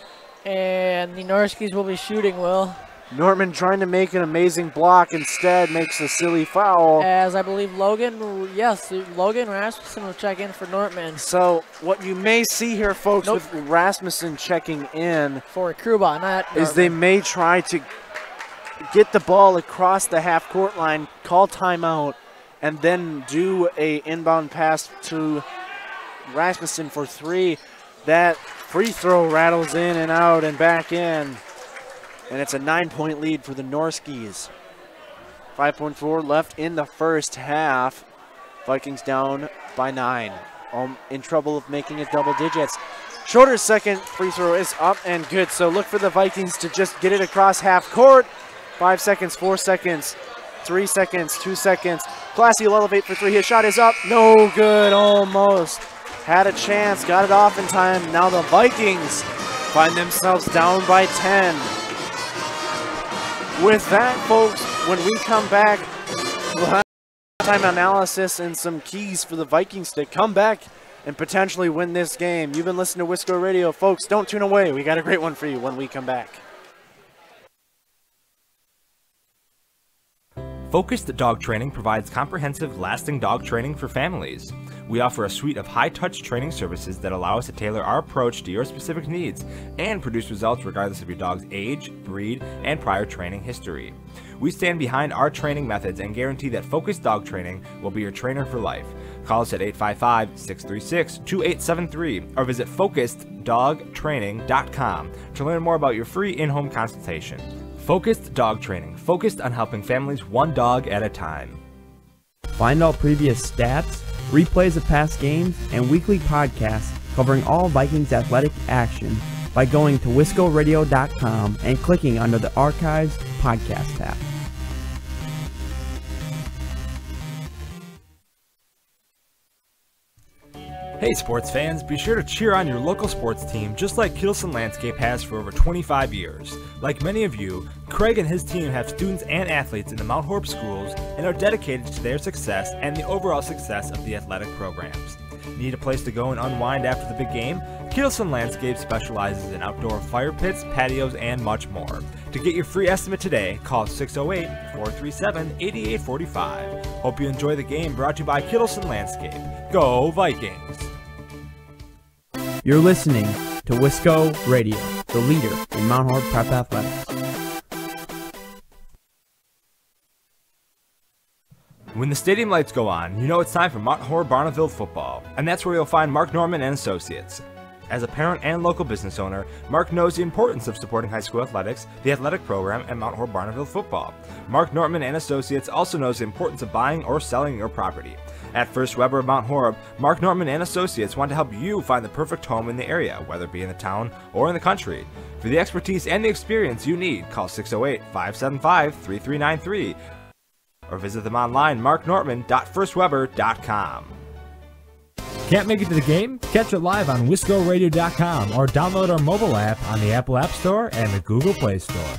Speaker 3: And the Norskies will be shooting, Will.
Speaker 2: Nortman trying to make an amazing block, instead makes a silly foul.
Speaker 3: As I believe Logan Rasmussen will check in for Nortman.
Speaker 2: So what you may see here, folks, with Rasmussen checking in
Speaker 3: for Kruba, not Nortman,
Speaker 2: is they may try to get the ball across the half-court line, call timeout, and then do a inbound pass to Rasmussen for three. That free throw rattles in and out and back in. And it's a 9-point lead for the Norskies. 5.4 left in the first half. Vikings down by 9. In trouble of making it double digits. Schroeder's second free throw is up and good. So look for the Vikings to just get it across half court. 5 seconds, 4 seconds, 3 seconds, 2 seconds. Classy will elevate for three. His shot is up. No good, almost. Had a chance, got it off in time. Now the Vikings find themselves down by 10. With that, folks, when we come back, we'll have time analysis and some keys for the Vikings to come back and potentially win this game. You've been listening to Wisco Radio. Folks, don't tune away. We got a great one for you when we come back.
Speaker 1: Focused Dog Training provides comprehensive, lasting dog training for families. We offer a suite of high-touch training services that allow us to tailor our approach to your specific needs and produce results regardless of your dog's age, breed, and prior training history. We stand behind our training methods and guarantee that Focused Dog Training will be your trainer for life. Call us at 855-636-2873 or visit FocusedDogTraining.com to learn more about your free in-home consultation. Focused Dog Training, focused on helping families one dog at a time.
Speaker 4: Find all previous stats, replays of past games, and weekly podcasts covering all Vikings athletic action by going to wiscoradio.com and clicking under the Archives podcast tab.
Speaker 1: Hey sports fans, be sure to cheer on your local sports team just like Kittleson Landscape has for over 25 years. Like many of you, Craig and his team have students and athletes in the Mount Horeb schools and are dedicated to their success and the overall success of the athletic programs. Need a place to go and unwind after the big game? Kittleson Landscape specializes in outdoor fire pits, patios, and much more. To get your free estimate today, call 608-437-8845. Hope you enjoy the game, brought to you by Kittleson Landscape. Go Vikings!
Speaker 4: You're listening to Wisco Radio, the leader in Mount Horeb Prep Athletics.
Speaker 1: When the stadium lights go on, you know it's time for Mount Horeb Barneville football, and that's where you'll find Mark Norman and Associates. As a parent and local business owner, Mark knows the importance of supporting high school athletics, the athletic program, and Mount Horeb Barneville football. Mark Norman and Associates also knows the importance of buying or selling your property. At First Weber of Mount Horeb, Mark Norman and Associates want to help you find the perfect home in the area, whether it be in the town or in the country. For the expertise and the experience you need, call 608-575-3393 or visit them online, marknorman.firstweber.com. Can't make it to the game? Catch it live on wiscoradio.com or download our mobile app on the Apple App Store and the Google Play Store.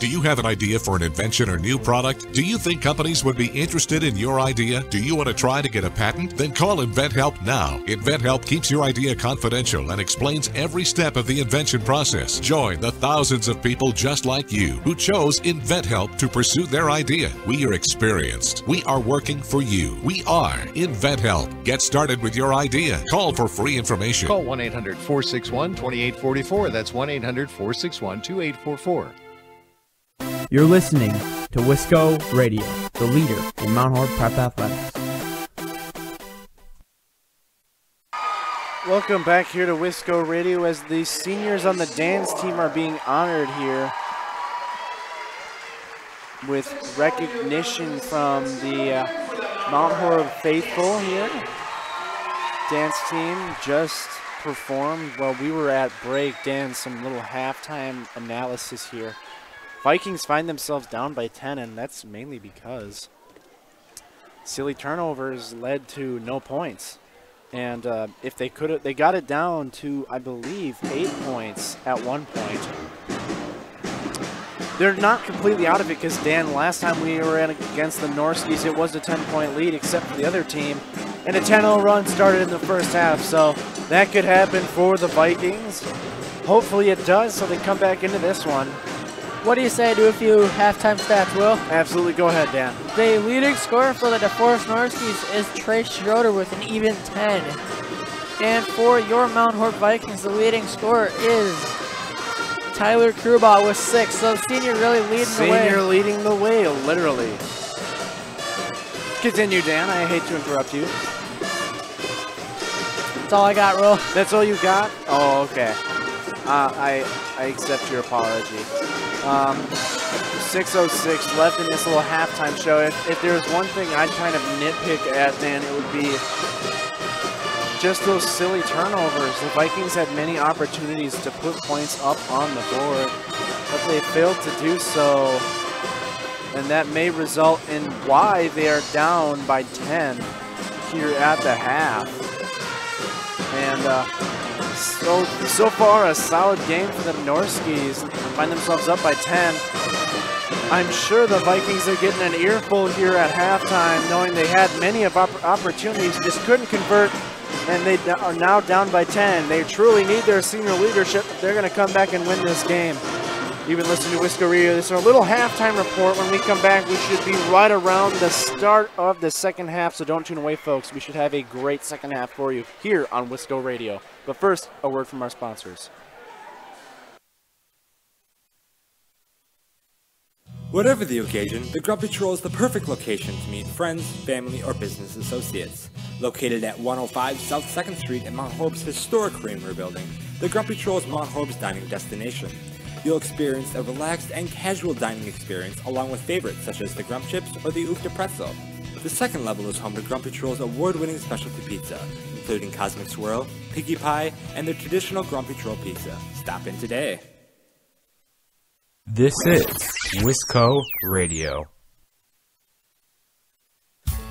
Speaker 5: Do you have an idea for an invention or new product? Do you think companies would be interested in your idea? Do you want to try to get a patent? Then call InventHelp now. InventHelp keeps your idea confidential and explains every step of the invention process. Join the thousands of people just like you who chose InventHelp to pursue their idea. We are experienced. We are working for you. We are InventHelp. Get started with your idea. Call for free information.
Speaker 6: Call 1-800-461-2844. That's 1-800-461-2844.
Speaker 4: You're listening to Wisco Radio, the leader in Mount Horeb Prep Athletics.
Speaker 2: Welcome back here to Wisco Radio as the seniors on the dance team are being honored here with recognition from the Mount Horeb faithful here. Dance team just performed while we were at break. Dan, some little halftime analysis here. Vikings find themselves down by 10, and that's mainly because silly turnovers led to no points. And if they could have, they got it down to, I believe, 8 points at one point. They're not completely out of it because, Dan, last time we were against the Norskis, it was a 10-point lead except for the other team. And a 10-0 run started in the first half, so that could happen for the Vikings. Hopefully it does, so they come back into this one.
Speaker 3: What do you say to a few halftime stats, Will?
Speaker 2: Absolutely. Go ahead, Dan.
Speaker 3: The leading scorer for the DeForest Norskies is Trey Schroeder with an even 10. And for your Mount Horeb Vikings, the leading scorer is Tyler Krubaugh with 6. So senior really leading the way.
Speaker 2: Senior leading the way, literally. Continue, Dan. I hate to interrupt you.
Speaker 3: That's all I got, Will.
Speaker 2: That's all you got? Oh, okay. I accept your apology. 6:06 left in this little halftime show. If there's one thing I'd kind of nitpick at, Dan, it would be just those silly turnovers. The Vikings had many opportunities to put points up on the board, but they failed to do so. And that may result in why they are down by 10 here at the half. And so far, a solid game for the Norskis. Find themselves up by 10. I'm sure the Vikings are getting an earful here at halftime, knowing they had many opportunities, just couldn't convert, and they are now down by 10. They truly need their senior leadership. They're going to come back and win this game. You've been listening to Wisco Radio. This is our little halftime report. When we come back, we should be right around the start of the second half, so don't tune away, folks. We should have a great second half for you here on Wisco Radio. But first, a word from our sponsors.
Speaker 1: Whatever the occasion, the Grumpy Troll is the perfect location to meet friends, family, or business associates. Located at 105 South 2nd Street in Mount Horeb's historic Creamery building, the Grumpy Troll is Mount Horeb's dining destination. You'll experience a relaxed and casual dining experience along with favorites such as the Grump Chips or the Oofta Pretzel. The second level is home to Grumpy Troll's award-winning specialty pizza, including Cosmic Swirl, Piggy Pie, and their traditional Grumpy Troll pizza. Stop in today. This is Wisco Radio.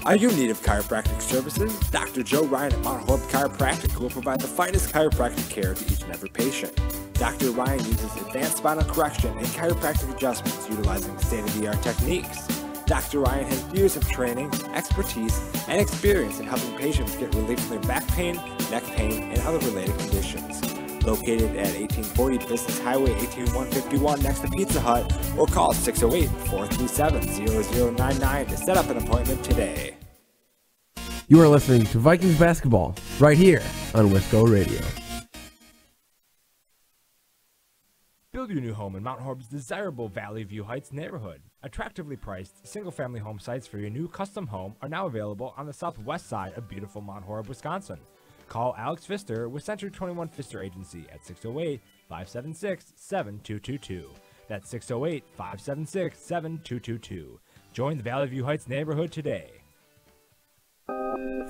Speaker 1: Are you in need of chiropractic services? Dr. Joe Ryan at Mount Horeb Chiropractic will provide the finest chiropractic care to each and every patient. Dr. Ryan uses advanced spinal correction and chiropractic adjustments utilizing state-of-the-art techniques. Dr. Ryan has years of training, expertise, and experience in helping patients get relief from their back pain, neck pain, and other related conditions. Located at 1840 Business Highway 18151 next to Pizza Hut, or call 608-437-0099 to set up an appointment today.
Speaker 4: You are listening to Vikings basketball right here on Wisco Radio.
Speaker 1: Build your new home in Mount Horeb's desirable Valley View Heights neighborhood. Attractively priced, single-family home sites for your new custom home are now available on the southwest side of beautiful Mount Horeb, Wisconsin. Call Alex Pfister with Century 21 Pfister Agency at 608-576-7222. That's 608-576-7222. Join the Valley View Heights neighborhood today.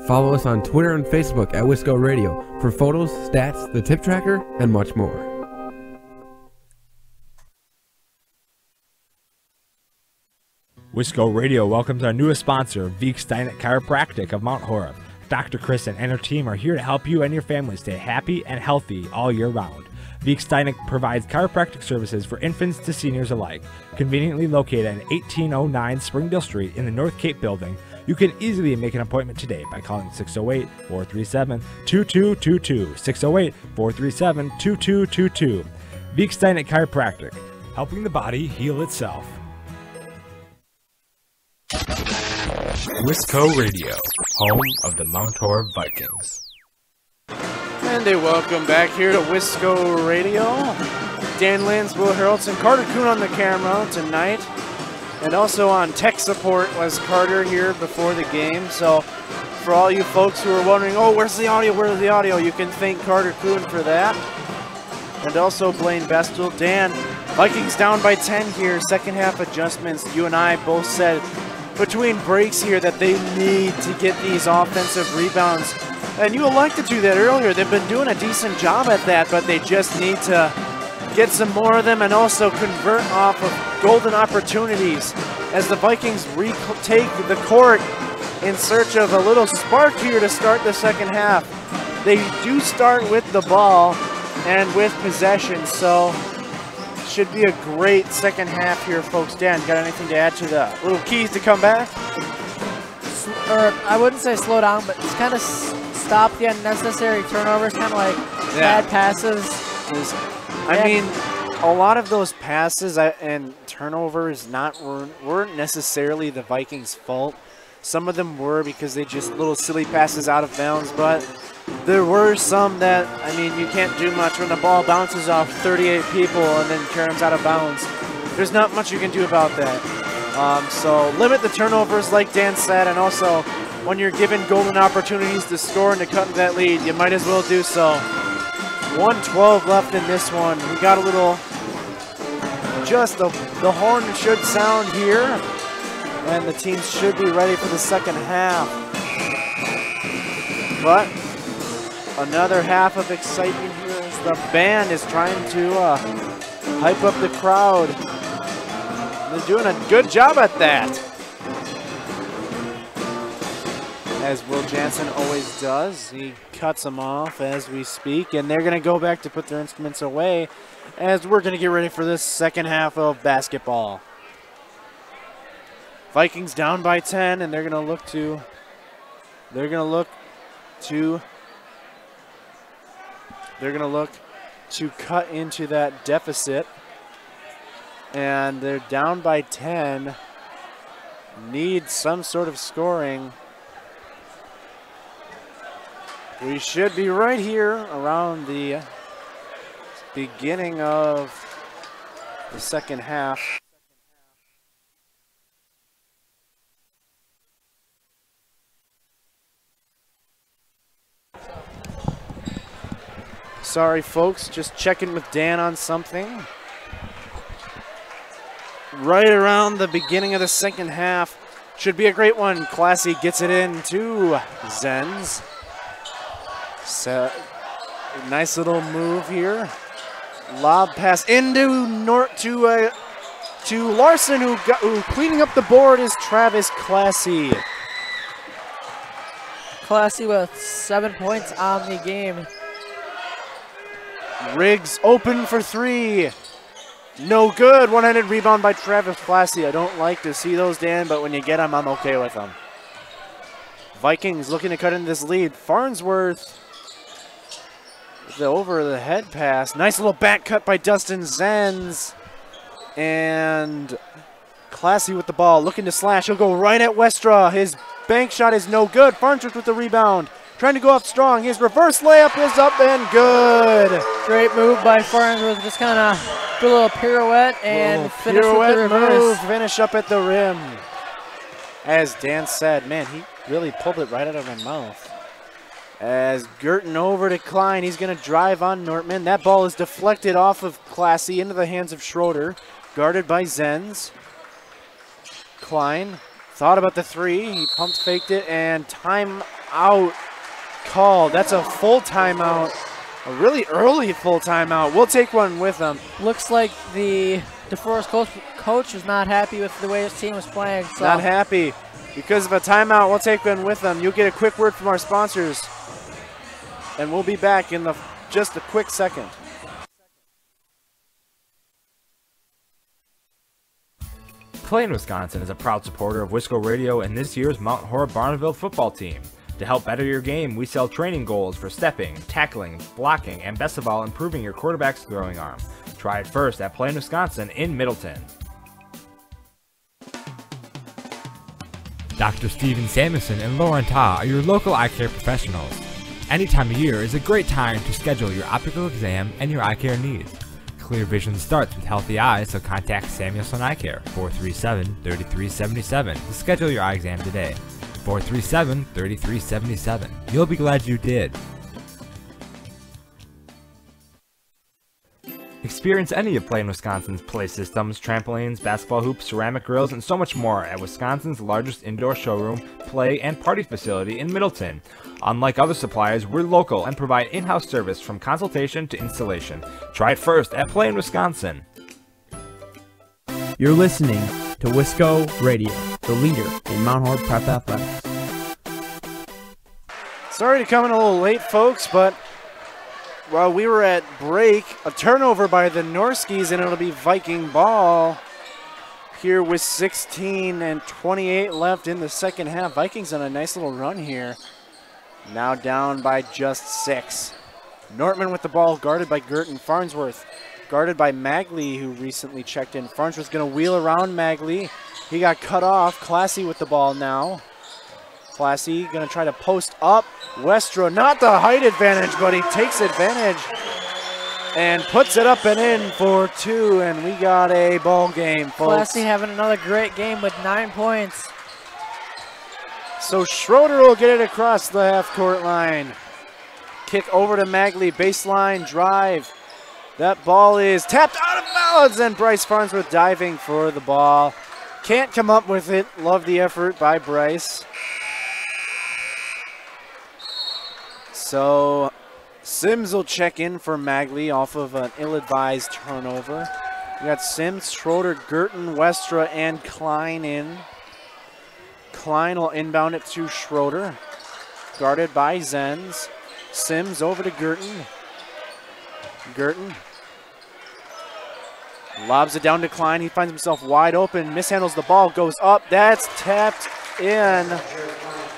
Speaker 4: Follow us on Twitter and Facebook at Wisco Radio for photos, stats, the tip tracker, and much more.
Speaker 1: Wisco Radio welcomes our newest sponsor, Veek Steinet Chiropractic of Mount Horeb. Dr. Kristen and her team are here to help you and your family stay happy and healthy all year round. Viek provides chiropractic services for infants to seniors alike. Conveniently located at 1809 Springdale Street in the North Cape building, you can easily make an appointment today by calling 608-437-2222. 608-437-2222. Viek Chiropractic, helping the body heal itself. Wisco Radio, home of the Mount Horeb Vikings.
Speaker 2: And a welcome back here to Wisco Radio. Dan Lins, Will Harrelson, Carter Kuhn on the camera tonight. And also on tech support was Carter here before the game. So for all you folks who are wondering, oh, where's the audio, where's the audio? You can thank Carter Kuhn for that. And also Blaine Bestel. Dan, Vikings down by 10 here, second half adjustments. You and I both said between breaks here that they need to get these offensive rebounds. And you elected to that earlier. They've been doing a decent job at that, but they just need to get some more of them and also convert off of golden opportunities as the Vikings retake the court in search of a little spark here to start the second half. They do start with the ball and with possession, so should be a great second half here, folks. Dan, got anything to add to the little keys to come back?
Speaker 3: Or I wouldn't say slow down, but just kind of stop the unnecessary turnovers, kind of like bad passes.
Speaker 2: I mean, a lot of those passes and turnovers weren't necessarily the Vikings' fault. Some of them were because they just little silly passes out of bounds, but there were some that, I mean, you can't do much when the ball bounces off 38 people and then turns out of bounds. There's not much you can do about that. So limit the turnovers like Dan said, and also when you're given golden opportunities to score and to cut into that lead, you might as well do so. 1:12 left in this one. We got a little, just the horn should sound here, and the teams should be ready for the second half. But another half of excitement here as the band is trying to hype up the crowd. They're doing a good job at that, as Will Jansen always does. He cuts them off as we speak, and they're going to go back to put their instruments away as we're going to get ready for this second half of basketball. Vikings down by 10, and they're going to look to cut into that deficit, and they're down by 10, need some sort of scoring. We should be right here around the beginning of the second half. Sorry, folks, just checking with Dan on something. Right around the beginning of the second half. Should be a great one. Classy gets it in to Zenz. So, nice little move here. Lob pass into to Larson, who cleaning up the board is Travis Classy.
Speaker 3: Classy with 7 points on the game.
Speaker 2: Riggs open for three. No good. One-handed rebound by Travis Classy. I don't like to see those, Dan, but when you get them, I'm okay with them. Vikings looking to cut into this lead. Farnsworth, the over-the-head pass. Nice little back cut by Dustin Zenz. And Classy with the ball, looking to slash. He'll go right at Westra. His bank shot is no good. Farnsworth with the rebound. Trying to go up strong. His reverse layup is up and good.
Speaker 3: Great move by Farnsworth. Just kind of do a little pirouette and finish with the reverse.
Speaker 2: Move, finish up at the rim. As Dan said, man, he really pulled it right out of my mouth. As Girton over to Klein. He's going to drive on Nortman. That ball is deflected off of Classy into the hands of Schroeder. Guarded by Zenz. Klein thought about the three. He pumped faked it, and timeout called. That's a full timeout. A really early full timeout. We'll take one with them.
Speaker 3: Looks like the DeForest coach was not happy with the way his team was playing. So.
Speaker 2: Not happy. Because of a timeout, we'll take one with them. You'll get a quick word from our sponsors. And we'll be back in just a quick second.
Speaker 1: PlayN Wisconsin is a proud supporter of Wisco Radio and this year's Mount Horeb Barneville football team. To help better your game, we sell training goals for stepping, tackling, blocking, and best of all, improving your quarterback's throwing arm. Try it first at PlayN Wisconsin in Middleton. Dr. Steven Samuelson and Lauren Ta are your local eye care professionals. Any time of year is a great time to schedule your optical exam and your eye care needs. Clear vision starts with healthy eyes, so contact Samuelson Eye Care, 437-3377 to schedule your eye exam today. 437-3377. You'll be glad you did. Experience any of PlayN Wisconsin's play systems, trampolines, basketball hoops, ceramic grills, and so much more at Wisconsin's largest indoor showroom, play, and party facility in Middleton. Unlike other suppliers, we're local and provide in-house service from consultation to installation. Try it first at PlayN Wisconsin.
Speaker 4: You're listening to Wisco Radio, the leader in Mount Horeb Prep Athletics.
Speaker 2: Sorry to come in a little late, folks, but while we were at break, a turnover by the Norskis, and it'll be Viking ball here with 16 and 28 left in the second half. Vikings on a nice little run here. Now down by just 6. Nortman with the ball, guarded by Girton. Farnsworth guarded by Magley, who recently checked in. Farnsworth's going to wheel around Magley. He got cut off. Classy with the ball now. Classy going to try to post up. Westra, not the height advantage, but he takes advantage and puts it up and in for 2, and we got a ball game, folks.
Speaker 3: Classy having another great game with 9 points.
Speaker 2: So Schroeder will get it across the half-court line. Kick over to Magley, baseline drive. That ball is tapped out of bounds, and Bryce Farnsworth diving for the ball. Can't come up with it. Love the effort by Bryce. So Sims will check in for Magley off of an ill-advised turnover. We got Sims, Schroeder, Girton, Westra, and Klein in. Klein will inbound it to Schroeder, guarded by Zenz. Sims over to Girton. Girton lobs it down to Klein. He finds himself wide open, mishandles the ball, goes up. That's tapped in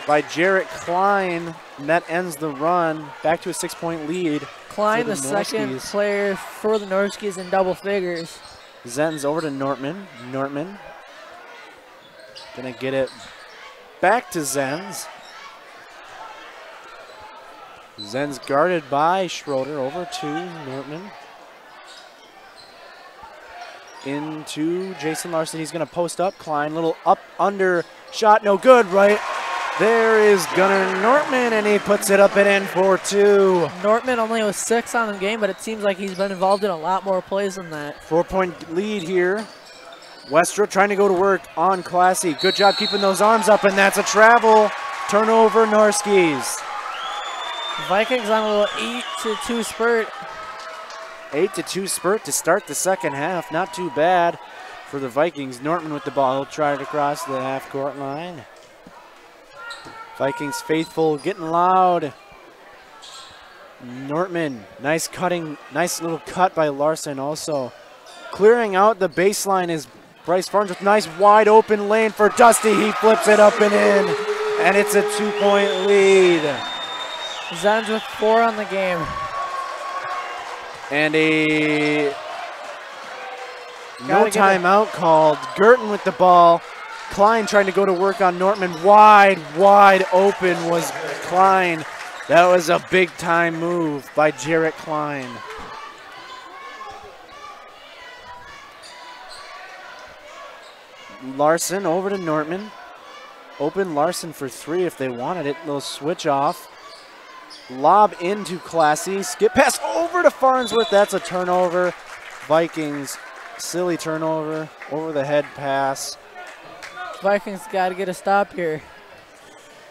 Speaker 2: by Jarrett Klein, and that ends the run. Back to a 6-point lead.
Speaker 3: Klein, the second player for the Norskis in double figures.
Speaker 2: Zenz over to Nortman. Nortman gonna get it back to Zenz. Zenz guarded by Schroeder, over to Nortman. Into Jason Larson. He's going to post up. Klein, little up under shot, no good, right? There is Gunnar Nortman, and he puts it up and in for 2.
Speaker 3: Nortman only was 6 on the game, but it seems like he's been involved in a lot more plays than that.
Speaker 2: 4-point lead here. Westra trying to go to work on Classy. Good job keeping those arms up, and that's a travel. Turnover, Norskis.
Speaker 3: Vikings on a little 8-2 spurt.
Speaker 2: 8-2 spurt to start the second half. Not too bad for the Vikings. Nortman with the ball. He'll try it across the half-court line. Vikings faithful getting loud. Nortman, nice cutting, nice little cut by Larson also. Clearing out the baseline is Bryce Farnsworth. Nice wide open lane for Dusty. He flips it up and in, and it's a 2-point lead.
Speaker 3: Zenz with 4 on the game.
Speaker 2: And no timeout called. Girton with the ball. Klein trying to go to work on Nortman. Wide open was Klein. That was a big time move by Jarrett Klein. Larson over to Nortman. Open Larson for 3 if they wanted it. Little switch off. Lob into Classy. Skip pass over to Farnsworth. That's a turnover. Vikings, silly turnover. Over the head pass.
Speaker 3: Vikings got to get a stop here.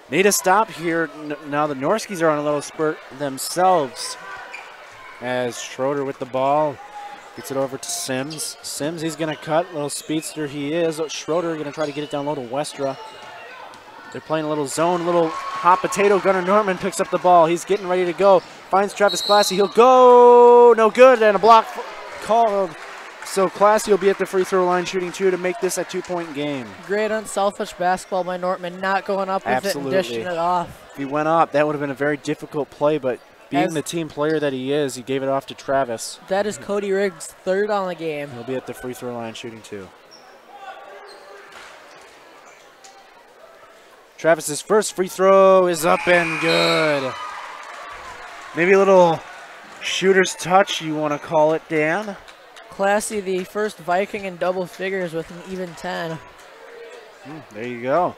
Speaker 2: Need a stop here. Now the Norskis are on a little spurt themselves. As Schroeder with the ball. Gets it over to Sims. Sims, he's going to cut. Little speedster he is. Schroeder going to try to get it down low to Westra. They're playing a little zone, little hot potato. Gunnar Nortman picks up the ball. He's getting ready to go. Finds Travis Classy. He'll go. No good. And a block called So Classy will be at the free throw line shooting 2 to make this a 2-point game.
Speaker 3: Great unselfish basketball by Nortman, not going up with it and dishing it off.
Speaker 2: If he went up, that would have been a very difficult play, but being the team player that he is, he gave it off to Travis.
Speaker 3: That is Cody Riggs' third on the game.
Speaker 2: He'll be at the free throw line shooting 2. Travis's first free throw is up and good. Maybe a little shooter's touch, you want to call it, Dan?
Speaker 3: Classy, the first Viking in double figures with an even 10.
Speaker 2: There you go.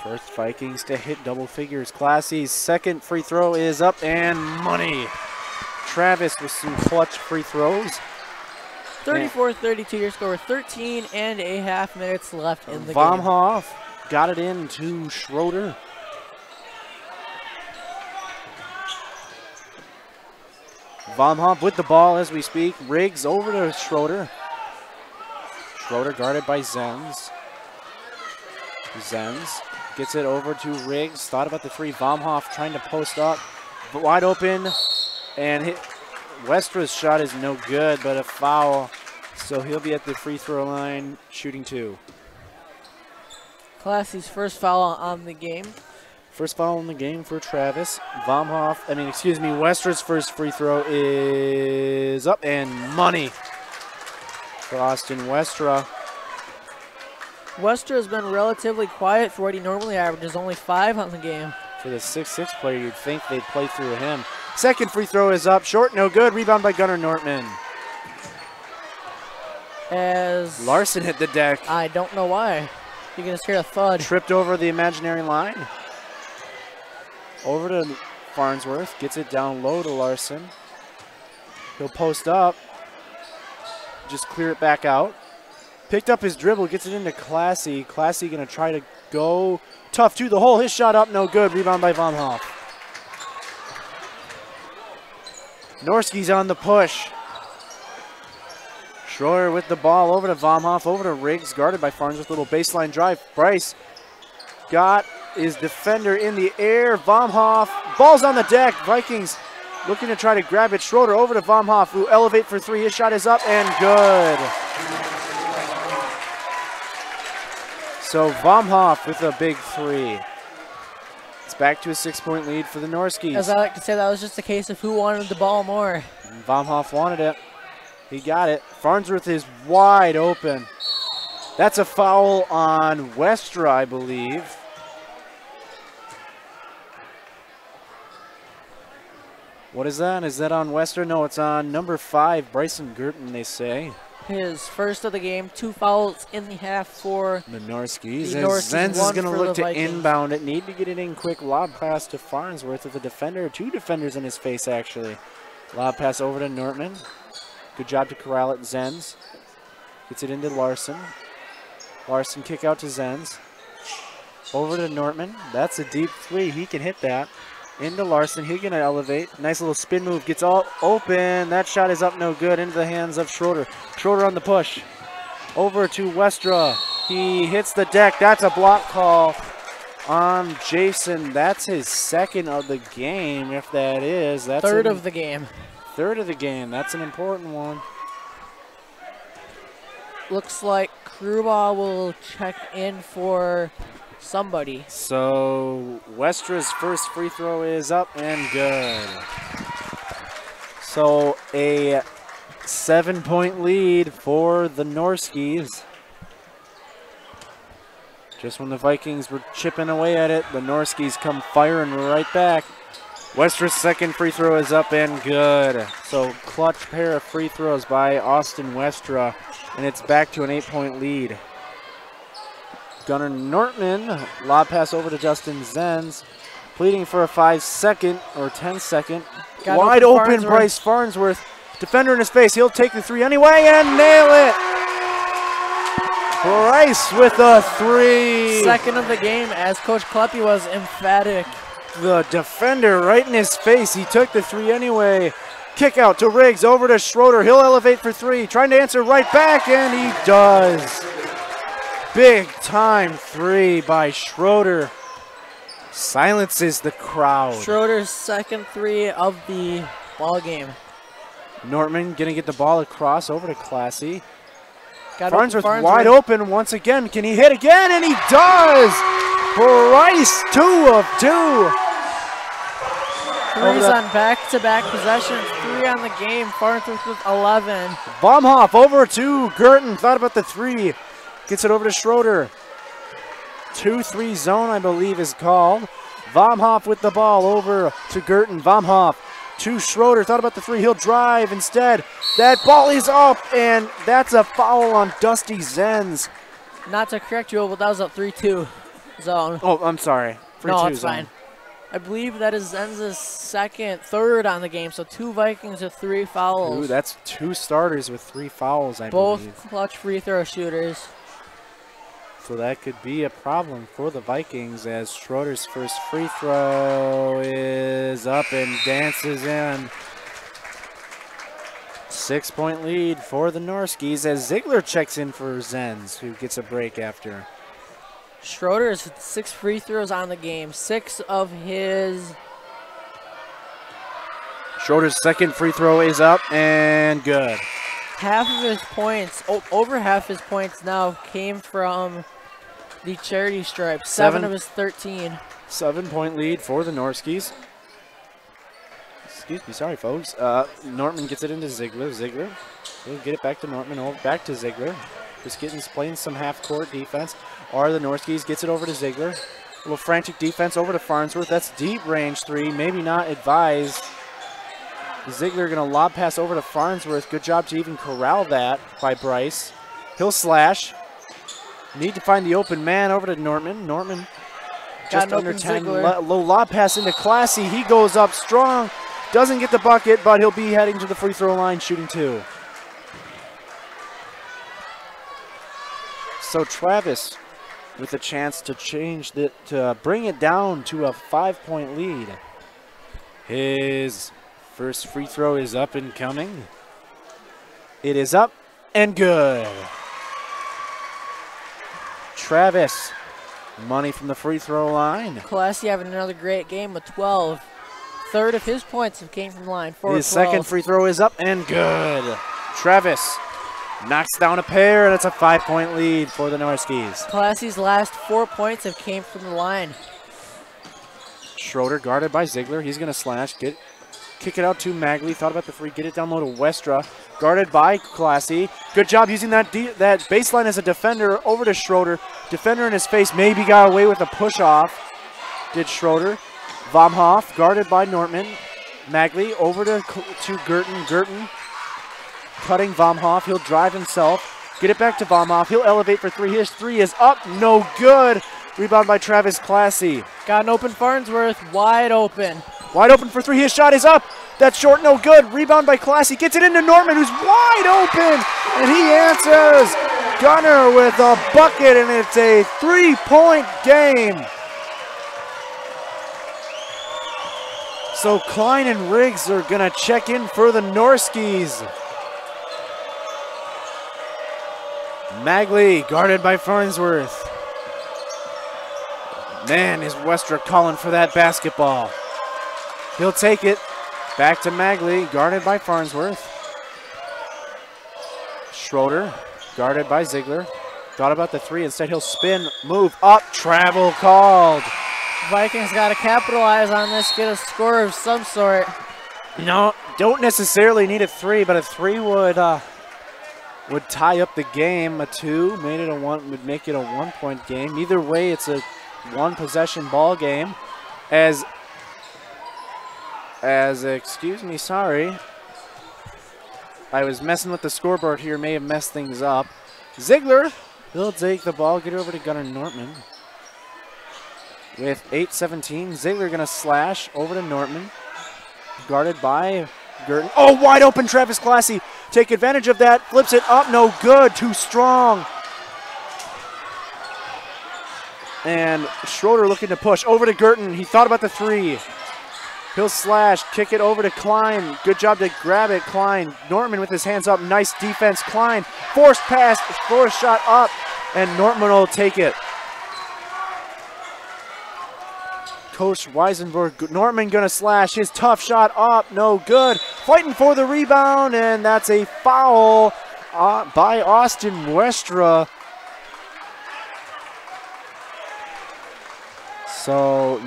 Speaker 2: First Vikings to hit double figures. Classy's second free throw is up and money. Travis with some clutch free throws.
Speaker 3: 34-32 your score with 13 and a half minutes left in the game.
Speaker 2: Vomhoff got it in to Schroeder. Vomhoff with the ball as we speak. Riggs over to Schroeder. Schroeder guarded by Zenz. Zenz gets it over to Riggs. Thought about the three. Vomhoff trying to post up. But wide open. And hit. Westra's shot is no good, but a foul. So he'll be at the free throw line shooting 2.
Speaker 3: Classy's first foul on the game.
Speaker 2: First foul in the game for Travis. Westra's first free throw is up and money for Austin Westra.
Speaker 3: Westra has been relatively quiet for what he normally averages, only 5 on the game.
Speaker 2: For the 6'6 player, you'd think they'd play through him. Second free throw is up, short, no good. Rebound by Gunnar Nortman.
Speaker 3: As
Speaker 2: Larson hit the deck.
Speaker 3: I don't know why. You can just hear a thud.
Speaker 2: Tripped over the imaginary line. Over to Farnsworth, gets it down low to Larson. He'll post up, just clear it back out. Picked up his dribble, gets it into Classy. Classy gonna try to go tough to the hole. His shot up, no good. Rebound by Vomhoff. Norski's on the push. Schroeder with the ball over to Vomhoff, over to Riggs, guarded by Farnsworth. Little baseline drive. Bryce got his defender in the air. Vomhoff, ball's on the deck. Vikings looking to try to grab it. Schroeder over to Vomhoff, who elevate for 3. His shot is up and good. So Vomhoff with a big 3. It's back to a 6-point lead for the Norskis.
Speaker 3: As I like to say, that was just a case of who wanted the ball more.
Speaker 2: Vomhoff wanted it. He got it. Farnsworth is wide open. That's a foul on Westra, I believe. What is that? Is that on Westra? No, it's on number 5, Bryson Girton, they say.
Speaker 3: His first of the game, 2 fouls in the half for
Speaker 2: the Norskis.
Speaker 3: Zenz
Speaker 2: is going to look to inbound it. Need to get it in quick. Lob pass to Farnsworth with a defender. 2 defenders in his face, actually. Lob pass over to Nortman. Good job to corral it. Zenz gets it into Larson. Larson kick out to Zenz. Over to Nortman. That's a deep 3. He can hit that. Into Larson. He's going to elevate. Nice little spin move. Gets all open. That shot is up no good. Into the hands of Schroeder. Schroeder on the push. Over to Westra. He hits the deck. That's a block call on Jason. That's his second of the game, if that is. That's
Speaker 3: third of the game.
Speaker 2: Third of the game. That's an important one.
Speaker 3: Looks like Kruba will check in for somebody.
Speaker 2: So Westra's first free throw is up and good. So a 7-point lead for the Norskis. Just when the Vikings were chipping away at it, the Norskis come firing right back. Westra's second free throw is up and good. So clutch pair of free throws by Austin Westra, and it's back to an 8-point lead. Gunnar Nortman, lob pass over to Justin Zenz, pleading for a 5-second or 10-second. Wide open Bryce Farnsworth, defender in his face. He'll take the 3 anyway and nail it. Bryce with a 3.
Speaker 3: Second of the game, as Coach Kleppe was emphatic.
Speaker 2: The defender right in his face. He took the 3 anyway. Kick out to Riggs, over to Schroeder. He'll elevate for 3, trying to answer right back, and he does. Big time 3 by Schroeder. Silences the crowd.
Speaker 3: Schroeder's second 3 of the ball game.
Speaker 2: Nortman gonna get the ball across over to Classy.
Speaker 3: Farnsworth
Speaker 2: wide open once again. Can he hit again? And he does! Bryce, 2 of 2.
Speaker 3: Threes on back-to-back possessions, 3 on the game. Farnsworth with 11.
Speaker 2: Baumhoff over to Girton. Thought about the 3. Gets it over to Schroeder. 2-3 zone, I believe, is called. Baumhoff with the ball over to Girton. Baumhoff to Schroeder. Thought about the 3. He'll drive instead. That ball is up, and that's a foul on Dusty Zenz.
Speaker 3: Not to correct you, but that was a 3-2 zone.
Speaker 2: Oh, I'm sorry.
Speaker 3: No, it's fine. I believe that is Zenz's third on the game, so 2 Vikings with 3 fouls.
Speaker 2: Ooh, that's 2 starters with 3 fouls, I
Speaker 3: believe.
Speaker 2: Both
Speaker 3: clutch free throw shooters.
Speaker 2: So that could be a problem for the Vikings as Schroeder's first free throw is up and dances in. 6-point lead for the Norskis as Ziegler checks in for Zenz, who gets a break after.
Speaker 3: Schroeder has 6 free throws on the game. 6 of his...
Speaker 2: Schroeder's second free throw is up and good.
Speaker 3: Half of his points, over half his points now came from the charity stripe. 7 of his 13.
Speaker 2: 7-point lead for the Norskis. Excuse me, sorry folks. Nortman gets it into Ziegler. Ziegler will get it back to Nortman, over back to Ziegler. Just playing some half-court defense. Or the Norskis gets it over to Ziegler. A little frantic defense over to Farnsworth. That's deep range 3, maybe not advised. Ziegler gonna lob pass over to Farnsworth. Good job to even corral that by Bryce. He'll slash. Need to find the open man over to Nortman. Nortman just under 10. Low lob pass into Classy. He goes up strong. Doesn't get the bucket, but he'll be heading to the free throw line shooting 2. So Travis with a chance to to bring it down to a 5-point lead. His first free throw is up and coming. It is up and good. Travis, money from the free throw line.
Speaker 3: Classy having another great game with 12. Third of his points came from the line.
Speaker 2: His second free throw is up and good. Travis knocks down a pair, and it's a 5-point lead for the Norskis.
Speaker 3: Classy's last 4 points came from the line.
Speaker 2: Schroeder guarded by Ziegler. He's going to slash, kick it out to Magley. Thought about the 3, get it down low to Westra. Guarded by Classy. Good job using that baseline as a defender over to Schroeder. Defender in his face, maybe got away with a push-off. Did Schroeder. Baumhoff guarded by Nortman. Magley over to Girton. Girton cutting Baumhoff. He'll drive himself. Get it back to Baumhoff. He'll elevate for 3. His 3 is up. No good. Rebound by Travis Classy.
Speaker 3: Got an open Farnsworth. Wide open.
Speaker 2: Wide open for 3. His shot is up. That's short. No good. Rebound by Classy. Gets it into Nortman, who's wide open. And he answers. Gunner with a bucket, and it's a 3-point game. So Klein and Riggs are going to check in for the Norskis. Magley guarded by Farnsworth. Man, is Westra calling for that basketball. He'll take it. Back to Magley, guarded by Farnsworth. Schroeder, guarded by Ziegler. Thought about the 3. Instead, he'll spin, move up, travel called.
Speaker 3: Vikings got to capitalize on this, get a score of some sort.
Speaker 2: No, don't necessarily need a 3, but a 3 would tie up the game. A 2 would make it a 1-point game. Either way, it's a 1-possession ball game. Excuse me, sorry. I was messing with the scoreboard here, may have messed things up. Ziegler, he'll take the ball, get it over to Gunnar Nortman. With 8:17, Ziegler gonna slash over to Nortman. Guarded by Girton. Oh, wide open, Travis Classy. Take advantage of that, flips it up, no good, too strong. And Schroeder looking to push over to Girton. He thought about the 3. He'll slash, kick it over to Klein. Good job to grab it, Klein. Nortman with his hands up, nice defense. Klein, forced pass, forced shot up, and Nortman will take it. Coach Weisenberg. Norman gonna slash his tough shot up, no good. Fighting for the rebound, and that's a foul by Austin Westra. So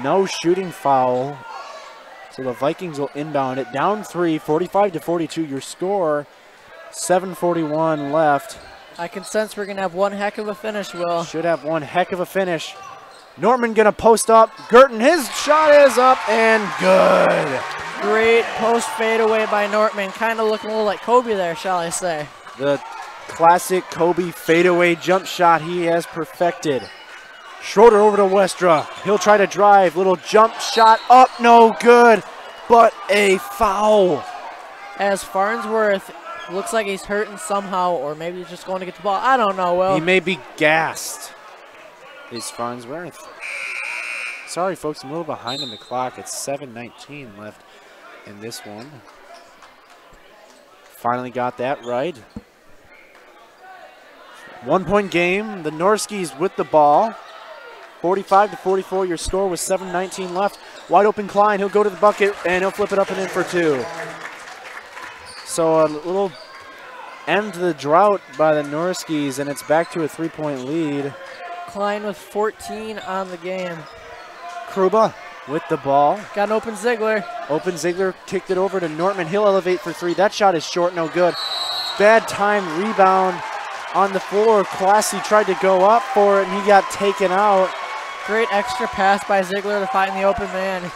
Speaker 2: no shooting foul. So the Vikings will inbound it. Down 3, 45-42 your score. 7:41 left.
Speaker 3: I can sense we're going to have one heck of a finish, Will.
Speaker 2: Should have one heck of a finish. Norman going to post up. Girton, his shot is up and good.
Speaker 3: Great post fadeaway by Nortman. Kind of looking a little like Kobe there, shall I say.
Speaker 2: The classic Kobe fadeaway jump shot he has perfected. Schroeder over to Westra. He'll try to drive. Little jump shot up, no good, but a foul.
Speaker 3: As Farnsworth looks like he's hurting somehow, or maybe he's just going to get the ball. I don't know, Will.
Speaker 2: He may be gassed. Is Farnsworth. Sorry, folks, I'm a little behind on the clock. It's 7:19 left in this one. Finally got that right. 1 point game. The Norskis with the ball. 45-44 your score with 7:19 left. Wide open Klein. He'll go to the bucket and he'll flip it up and in for 2. So a little end to the drought by the Norskis, and it's back to a 3-point lead.
Speaker 3: Klein with 14 on the game.
Speaker 2: Kruba with the ball.
Speaker 3: Got an open Ziegler.
Speaker 2: Open Ziegler kicked it over to Nortman. He'll elevate for 3. That shot is short, no good. Bad time rebound on the floor. Classy tried to go up for it, and he got taken out.
Speaker 3: Great extra pass by Ziegler to find the open man.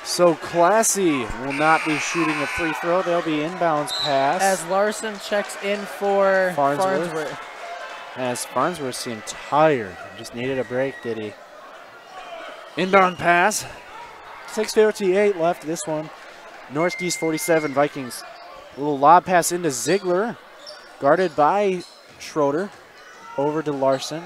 Speaker 2: So Classy will not be shooting a free throw. They'll be inbounds pass.
Speaker 3: As Larson checks in for Farnsworth.
Speaker 2: As Farnsworth seemed tired. Just needed a break, did he? Inbound pass. 6:58 left this one. Norski's 47, Vikings. A little lob pass into Ziegler. Guarded by Schroeder. Over to Larson,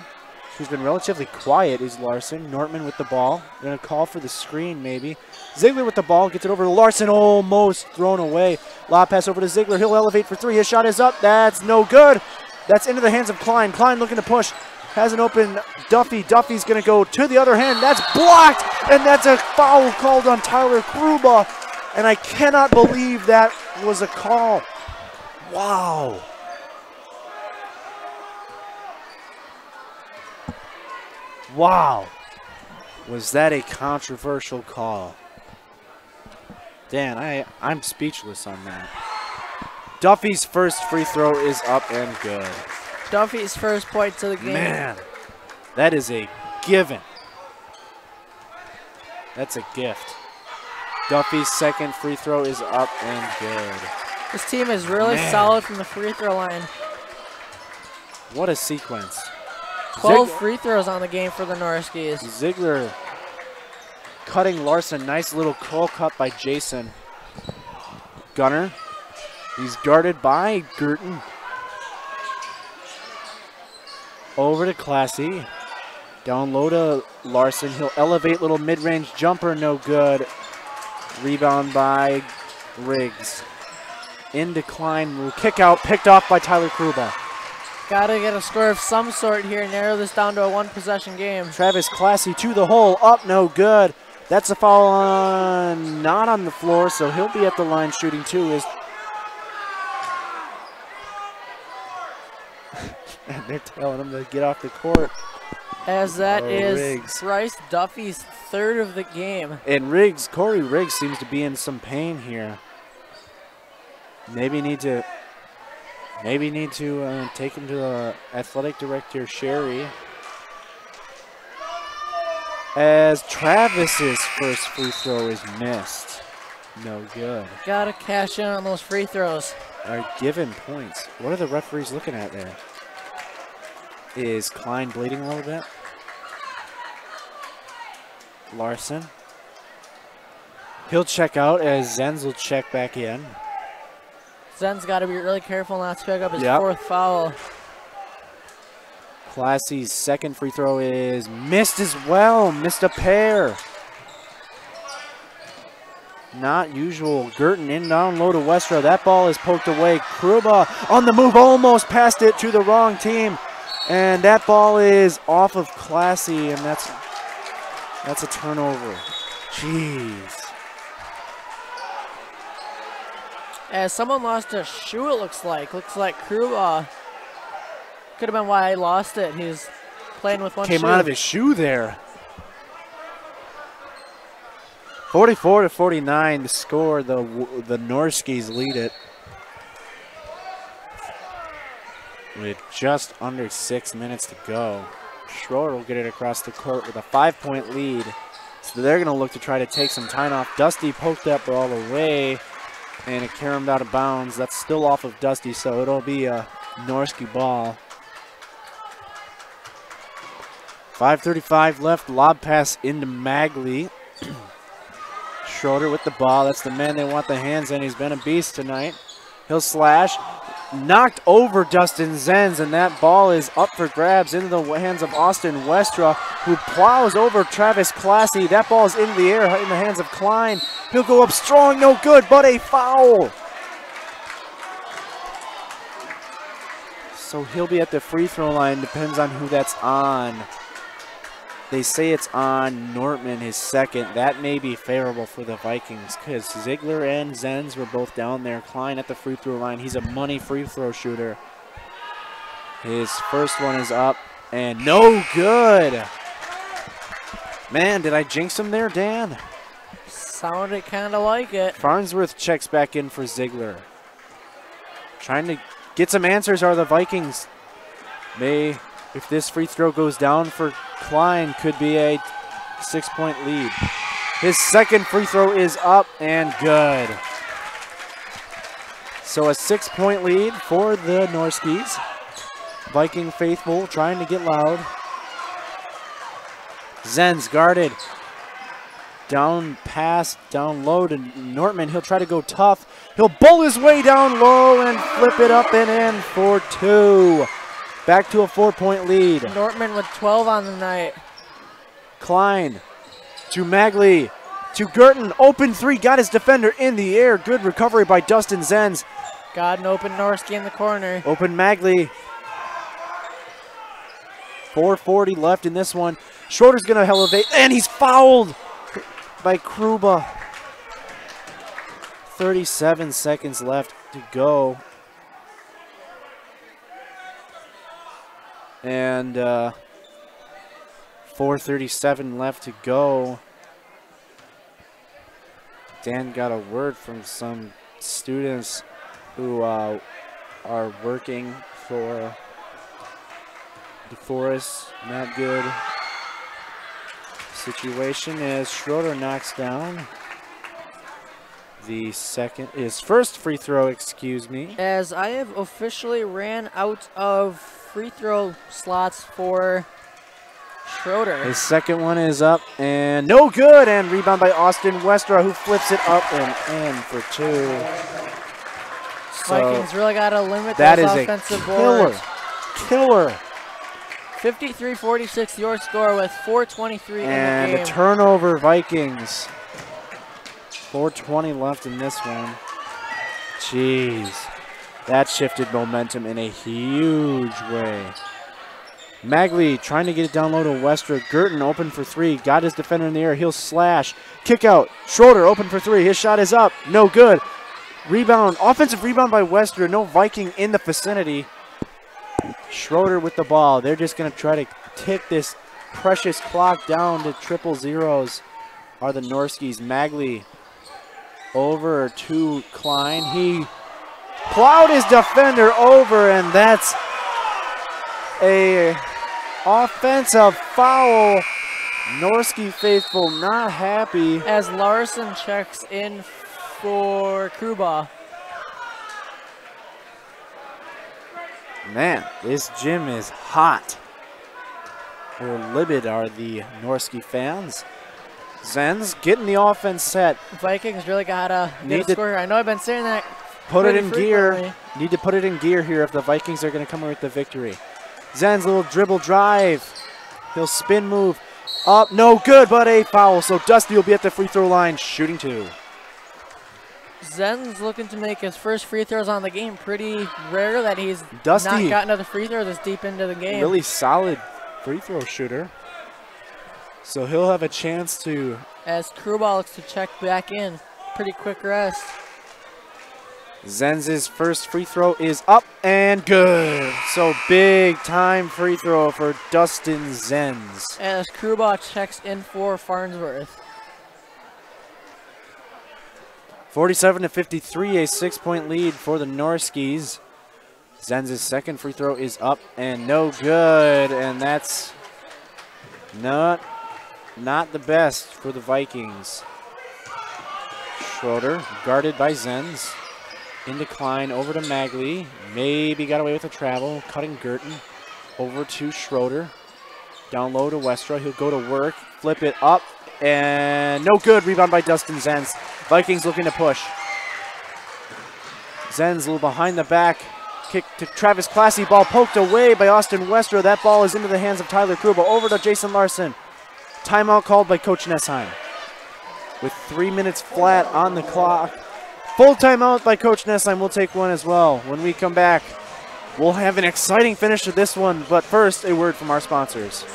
Speaker 2: who's been relatively quiet, is Larson. Nortman with the ball. Going to call for the screen, maybe. Ziegler with the ball. Gets it over to Larson. Almost thrown away. Lob pass over to Ziegler. He'll elevate for 3. His shot is up. That's no good. That's into the hands of Klein. Klein looking to push. Has an open Duffy. Duffy's going to go to the other hand. That's blocked. And that's a foul called on Tyler Kruba. And I cannot believe that was a call. Wow. Wow. Was that a controversial call? Dan, I'm speechless on that. Duffy's first free throw is up and good.
Speaker 3: Duffy's first point to the game.
Speaker 2: Man, that is a given. That's a gift. Duffy's second free throw is up and good.
Speaker 3: This team is really solid from the free throw line.
Speaker 2: What a sequence.
Speaker 3: 12 free throws on the game for the Norskis.
Speaker 2: Ziegler cutting Larson. Nice little curl cut by Jason. Gunner. He's guarded by Girton. Over to Classy. Down low to Larson. He'll elevate, little mid-range jumper, no good. Rebound by Riggs. Into Klein. Will kick out, picked off by Tyler Kruba.
Speaker 3: Gotta get a score of some sort here, narrow this down to a one-possession game.
Speaker 2: Travis Classy to the hole, up, no good. That's a foul on, not on the floor, so he'll be at the line shooting 2. And they're telling him to get off the court.
Speaker 3: As that is
Speaker 2: Riggs.
Speaker 3: Bryce Duffy's third of the game.
Speaker 2: And Corey Riggs seems to be in some pain here. Maybe need to take him to the athletic director, Sherry. As Travis's first free throw is missed. No good.
Speaker 3: Gotta cash in on those free throws.
Speaker 2: Are given points. What are the referees looking at there? Is Klein bleeding a little bit? Larson. He'll check out as Zenz will check back in.
Speaker 3: Zen's got to be really careful not to pick up his fourth foul.
Speaker 2: Classy's second free throw is missed as well. Missed a pair. Not usual. Girton in down low to Westra. That ball is poked away. Kruba on the move, almost passed it to the wrong team. And that ball is off of Classy, and that's That's a turnover. Jeez.
Speaker 3: As someone lost a shoe, it looks like. Looks like Kruba. Could have been why he lost it. He was playing with one shoe.
Speaker 2: Came out of his shoe there. 44-49 the score. The Norskis lead it with just under 6 minutes to go. Schroeder will get it across the court with a 5-point lead. So they're going to look to try to take some time off. Dusty poked that ball away, and it caromed out of bounds. That's still off of Dusty, so it'll be a Norski ball. 5:35 left. Lob pass into Magley. Schroeder with the ball. That's the man they want the hands in. He's been a beast tonight. He'll slash. Knocked over Dustin Zenz, and that ball is up for grabs into the hands of Austin Westra, who plows over Travis Classy. That ball is into the air in the hands of Klein. He'll go up strong, no good, but a foul. So he'll be at the free throw line, depends on who that's on. They say it's on Nortman, his second. That may be favorable for the Vikings because Ziegler and Zenz were both down there. Klein at the free throw line. He's a money free throw shooter. His first one is up and no good. Man, did I jinx him there, Dan?
Speaker 3: Sounded kind of like it.
Speaker 2: Farnsworth checks back in for Ziegler. Trying to get some answers are the Vikings. If this free throw goes down for Klein, could be a 6-point lead. His second free throw is up and good. So a 6-point lead for the Norskis. Viking faithful trying to get loud. Zenz guarded. Down pass, down low to Nortman. He'll try to go tough. He'll bowl his way down low and flip it up and in for 2. Back to a 4-point lead.
Speaker 3: Nortman with 12 on the night.
Speaker 2: Klein to Magley to Girton. Open three. Got his defender in the air. Good recovery by Dustin Zenz.
Speaker 3: Got an open Norski in the corner.
Speaker 2: Open Magley. 4:40 left in this one. Schroeder's going to elevate, and he's fouled by Kruba. 37 seconds left to go. And 4:37 left to go. Dan got a word from some students who are working for DeForest. Not good situation as Schroeder knocks down his first free throw, excuse me.
Speaker 3: As I have officially ran out of free throw slots for Schroeder.
Speaker 2: His second one is up and no good, and rebound by Austin Westra, who flips it up and in for 2.
Speaker 3: Vikings really got to limit
Speaker 2: that
Speaker 3: those
Speaker 2: is
Speaker 3: offensive
Speaker 2: a killer.
Speaker 3: 53-46 your score with 4:23 in the game.
Speaker 2: And a turnover, Vikings. 4:20 left in this one. Jeez. That shifted momentum in a huge way. Magley trying to get it down low to Westra. Girton open for 3. Got his defender in the air. He'll slash. Kick out. Schroeder open for 3. His shot is up. No good. Rebound. Offensive rebound by Westra. No Viking in the vicinity. Schroeder with the ball. They're just going to try to tick this precious clock down to 000s. Are the Norskis. Magley over to Klein. He plowed his defender over, and that's a offensive foul. Norski faithful not happy.
Speaker 3: As Larson checks in for Kruba.
Speaker 2: Man, this gym is hot. Or livid are the Norski fans. Zenz getting the offense set.
Speaker 3: Vikings really gotta get a score here. I know I've been saying that.
Speaker 2: Put it in gear. Need to put it in gear here if the Vikings are going to come away with the victory. Zenz little dribble drive. He'll spin move. Up, no good, but a foul. So Dusty will be at the free throw line, shooting 2.
Speaker 3: Zen's looking to make his first free throws on the game. Pretty rare that he's
Speaker 2: Dusty,
Speaker 3: not gotten to the free throw this deep into the game.
Speaker 2: Really solid free throw shooter. So he'll have a chance to...
Speaker 3: As Krubal looks to check back in. Pretty quick rest.
Speaker 2: Zenz's first free throw is up and good. So big time free throw for Dustin Zenz.
Speaker 3: As Krubal checks in for Farnsworth.
Speaker 2: 47-53, a 6-point lead for the Norskis. Zenz's second free throw is up and no good, and that's not the best for the Vikings. Schroeder guarded by Zenz. In decline, over to Magley. Maybe got away with a travel. Cutting Girton. Over to Schroeder. Down low to Westra. He'll go to work. Flip it up. And no good. Rebound by Dustin Zenz. Vikings looking to push. Zenz a little behind the back. Kick to Travis Classy. Ball poked away by Austin Westra. That ball is into the hands of Tyler Kruba. Over to Jason Larson. Timeout called by Coach Nessheim. With 3 minutes flat on the clock. Full timeout by Coach Nessheim. We'll take one as well. When we come back, we'll have an exciting finish to this one. But first, a word from our sponsors.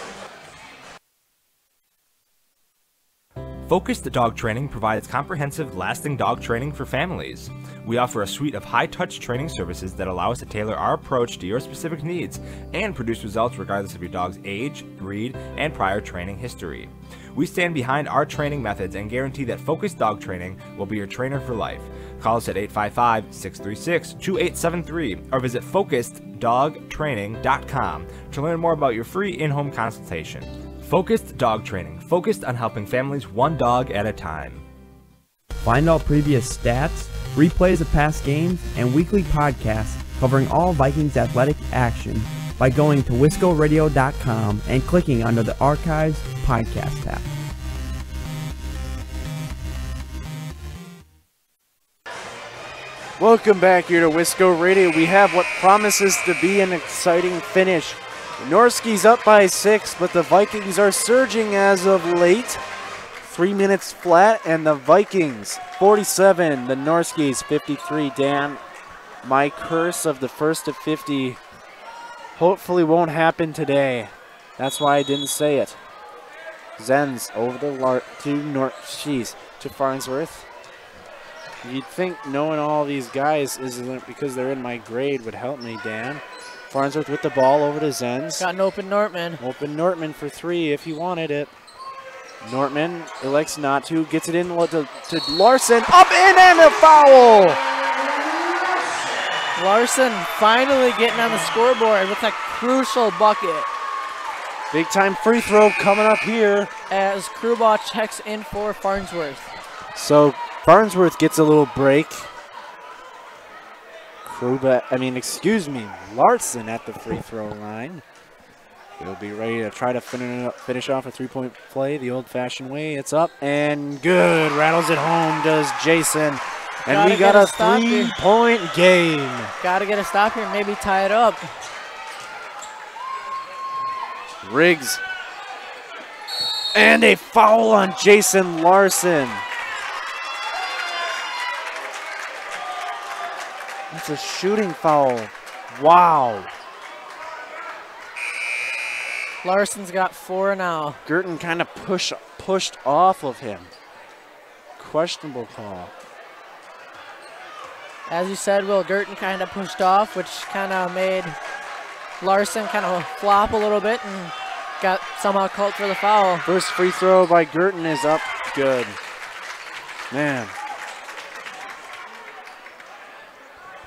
Speaker 1: Focused Dog Training provides comprehensive, lasting dog training for families. We offer a suite of high-touch training services that allow us to tailor our approach to your specific needs and produce results regardless of your dog's age, breed, and prior training history. We stand behind our training methods and guarantee that Focused Dog Training will be your trainer for life. Call us at 855-636-2873 or visit FocusedDogTraining.com to learn more about your free in-home consultation. Focused Dog Training, focused on helping families one dog at a time.
Speaker 4: Find all previous stats, replays of past games, and weekly podcasts covering all Vikings athletic action by going to wiscoradio.com and clicking under the Archives podcast tab.
Speaker 2: Welcome back here to Wisco Radio. We have what promises to be an exciting finish. The Norskis up by 6, but the Vikings are surging as of late. 3 minutes flat, and the Vikings 47, the Norskis 53. Dan, my curse of the first to 50 hopefully won't happen today. That's why I didn't say it. Zenz over to Farnsworth. You'd think knowing all these guys isn't because they're in my grade would help me, Dan. Farnsworth with the ball over to Zenz.
Speaker 3: Got an open Nortman.
Speaker 2: Open Nortman for 3 if he wanted it. Nortman elects not to. Gets it in to Larson. Up in and a foul!
Speaker 3: Larson finally getting on the scoreboard with a crucial bucket.
Speaker 2: Big time free throw coming up here.
Speaker 3: As Krubal checks in for Farnsworth.
Speaker 2: So Farnsworth gets a little break. Larson at the free throw line. He'll be ready to try to finish off a three-point play the old-fashioned way. It's up and good. Rattles it home, does Jason. And we got a 3-point game.
Speaker 3: Gotta get a stop here, maybe tie it up.
Speaker 2: Riggs. And a foul on Jason Larson. That's a shooting foul. Wow.
Speaker 3: Larson's got 4 now.
Speaker 2: Girton kind of pushed off of him. Questionable call.
Speaker 3: As you said, Will, Girton kind of pushed off, which kind of made Larson kind of flop a little bit and got somehow called for the foul.
Speaker 2: First free throw by Girton is up. Good. Man.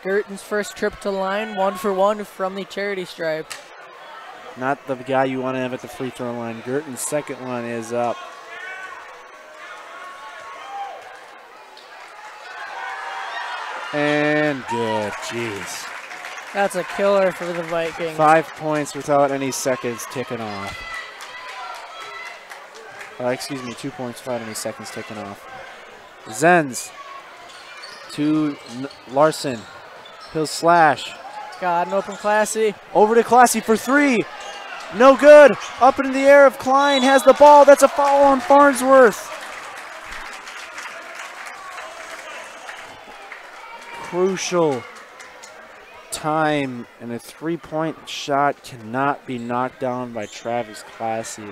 Speaker 3: Girton's first trip to the line, 1 for 1 from the charity stripe.
Speaker 2: Not the guy you want to have at the free throw line. Girton's second one is up. And good. Jeez.
Speaker 3: That's a killer for the Vikings.
Speaker 2: 5 points without any seconds ticking off. 2 points without any seconds ticking off. Zenz to Larson. He'll slash.
Speaker 3: Got an open Classy.
Speaker 2: Over to Classy for 3. No good. Up in the air if Klein has the ball. That's a foul on Farnsworth. Crucial time, and a 3-point shot cannot be knocked down by Travis Classy.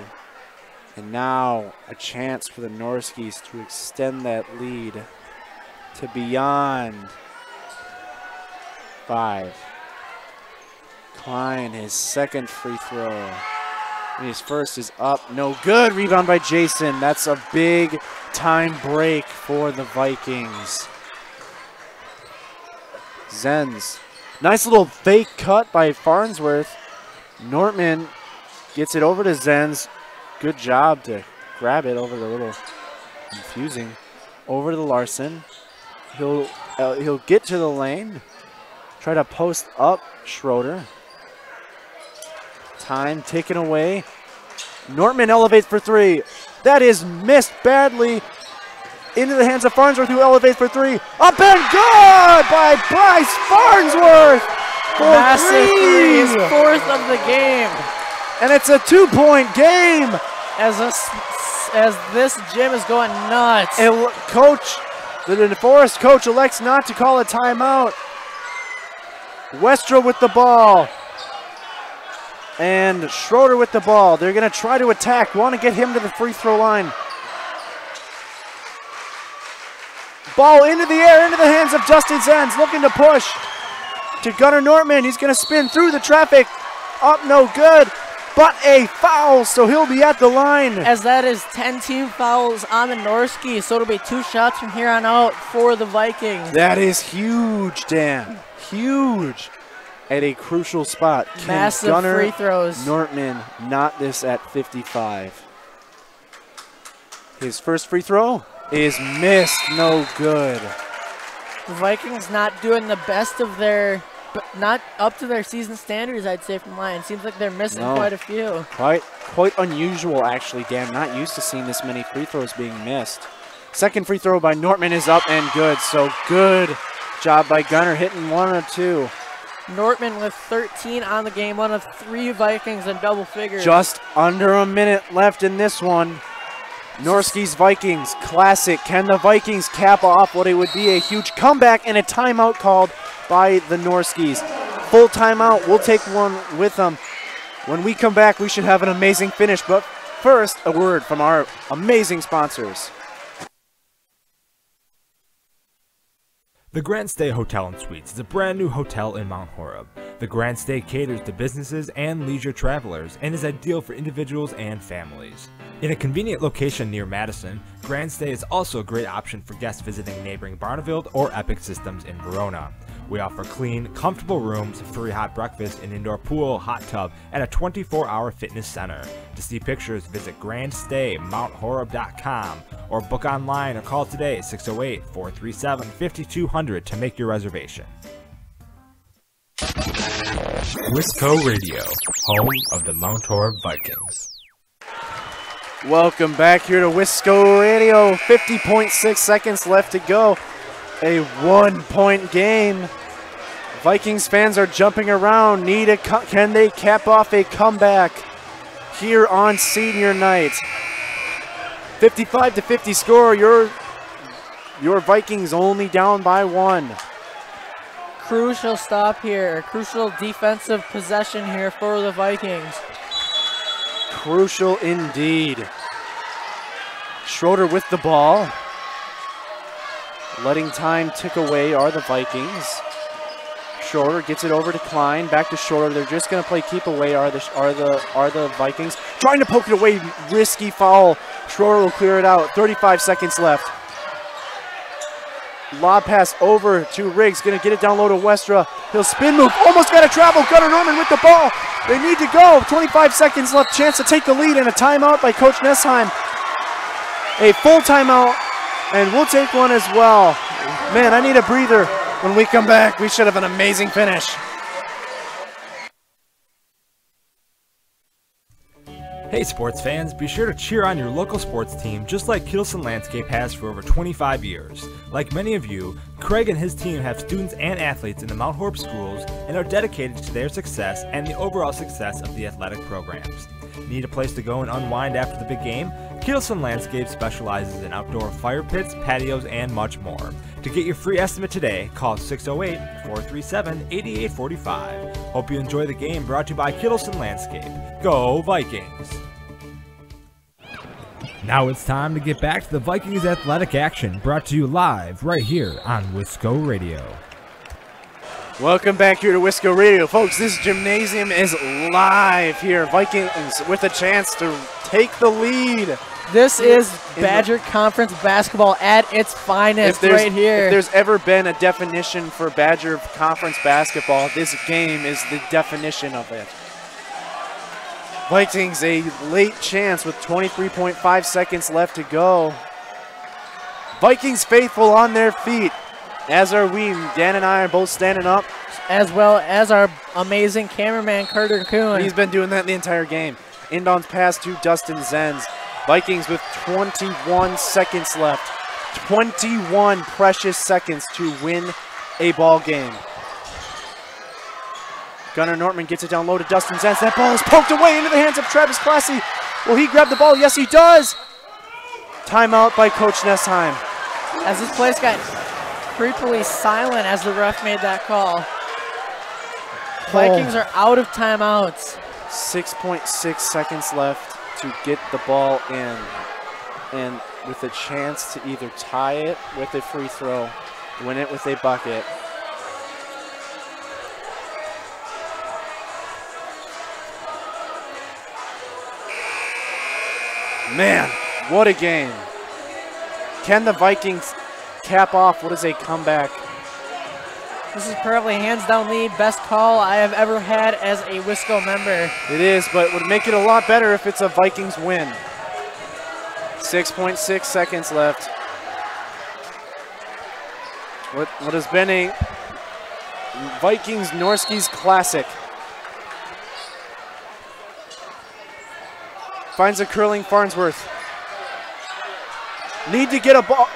Speaker 2: And now a chance for the Norskis to extend that lead to beyond 5. Klein, his second free throw. And his first is up, no good. Rebound by Jason. That's a big time break for the Vikings. Zenz. Nice little fake cut by Farnsworth. Nortman gets it over to Zenz. Good job to grab it over the little confusing. Over to Larson. He'll get to the lane. Try to post up Schroeder. Time taken away. Nortman elevates for 3. That is missed badly. Into the hands of Farnsworth, who elevates for 3. Up and good by Bryce Farnsworth for
Speaker 3: Massive 3 is 4th of the game.
Speaker 2: And it's a 2-point game.
Speaker 3: As this gym is going nuts.
Speaker 2: And the Forest coach elects not to call a timeout. Westra with the ball. And Schroeder with the ball. They're going to try to attack. Want to get him to the free throw line. Ball into the air, into the hands of Justin Zenz. Looking to push to Gunnar Nortman. He's going to spin through the traffic. Up, no good. But a foul, so he'll be at the line.
Speaker 3: As that is 10 team fouls on the Norski, so it'll be 2 shots from here on out for the Vikings.
Speaker 2: That is huge, Dan. Huge. At a crucial spot.
Speaker 3: Massive
Speaker 2: Gunnar
Speaker 3: free throws.
Speaker 2: Nortman not this at 55. His first free throw is missed, no good.
Speaker 3: The Vikings not doing the best of their, but not up to their season standards, I'd say, from line. Seems like they're missing quite a few.
Speaker 2: Quite unusual, actually, Dan. Not used to seeing this many free throws being missed. Second free throw by Nortman is up and good. So good job by Gunnar, hitting 1 of 2.
Speaker 3: Nortman with 13 on the game, 1 of 3 Vikings in double figures.
Speaker 2: Just under a minute left in this one. Norski's Vikings, classic. Can the Vikings cap off what it would be a huge comeback and a timeout called by the Norskis? Full timeout, we'll take one with them. When we come back, we should have an amazing finish. But first, a word from our amazing sponsors.
Speaker 1: The GrandStay Hotel and Suites is a brand new hotel in Mount Horeb. The GrandStay caters to businesses and leisure travelers and is ideal for individuals and families. In a convenient location near Madison, GrandStay is also a great option for guests visiting neighboring Barneveld or Epic Systems in Verona. We offer clean, comfortable rooms, free hot breakfast, an indoor pool, hot tub, and a 24-hour fitness center. To see pictures, visit GrandStayMountHoreb.com or book online or call today 608-437-5200 to make your reservation. Wisco Radio, home of the Mount Horeb Vikings.
Speaker 2: Welcome back here to Wisco Radio. 50.6 seconds left to go. A 1-point game. Vikings fans are jumping around. Can they cap off a comeback here on senior night? 55-50 score. Your Vikings only down by 1.
Speaker 3: Crucial stop here. Crucial defensive possession here for the Vikings.
Speaker 2: Crucial indeed. Schroeder with the ball. Letting time tick away are the Vikings. Schroeder gets it over to Klein. Back to Schroeder. They're just going to play keep away are the Vikings. Trying to poke it away. Risky foul. Schroeder will clear it out. 35 seconds left. Lob pass over to Riggs. Going to get it down low to Westra. He'll spin move. Almost got to travel. Gunnar Norman with the ball. They need to go. 25 seconds left. Chance to take the lead and a timeout by Coach Nessheim. A full timeout. And we'll take one as well. Man, I need a breather. When we come back, we should have an amazing finish.
Speaker 1: Hey sports fans, be sure to cheer on your local sports team just like Kittleson Landscape has for over 25 years. Like many of you, Craig and his team have students and athletes in the Mount Horeb schools and are dedicated to their success and the overall success of the athletic programs. Need a place to go and unwind after the big game? Kittleson Landscape specializes in outdoor fire pits, patios, and much more. To get your free estimate today, call 608-437-8845. Hope you enjoy the game, brought to you by Kittleson Landscape. Go Vikings! Now it's time to get back to the Vikings athletic action, brought to you live right here on Wisco Radio.
Speaker 2: Welcome back here to Wisco Radio. Folks, this gymnasium is live here. Vikings with a chance to take the lead.
Speaker 3: This is Badger Conference basketball at its finest right here.
Speaker 2: If there's ever been a definition for Badger Conference basketball, this game is the definition of it. Vikings a late chance with 23.5 seconds left to go. Vikings faithful on their feet, as are we. Dan and I are both standing up.
Speaker 3: As well as our amazing cameraman, Carter Kuhn.
Speaker 2: He's been doing that the entire game. Inbounds pass to Dustin Zenz. Vikings with 21 seconds left. 21 precious seconds to win a ball game. Gunnar Nortman gets it down low to Dustin Zenz. That ball is poked away into the hands of Travis Classy. Will he grab the ball? Yes, he does. Timeout by Coach Nessheim.
Speaker 3: As this place got creepily silent as the ref made that call. Vikings are out of timeouts.
Speaker 2: 6.6 seconds left to get the ball in, and with a chance to either tie it with a free throw, win it with a bucket. Man, what a game. Can the Vikings cap off what is a comeback?
Speaker 3: This is probably hands down the best call I have ever had as a Wisco member.
Speaker 2: It is, but would make it a lot better if it's a Vikings win. 6.6 seconds left. What has been a Vikings Norskies classic. Finds a curling Farnsworth. Need to get a ball.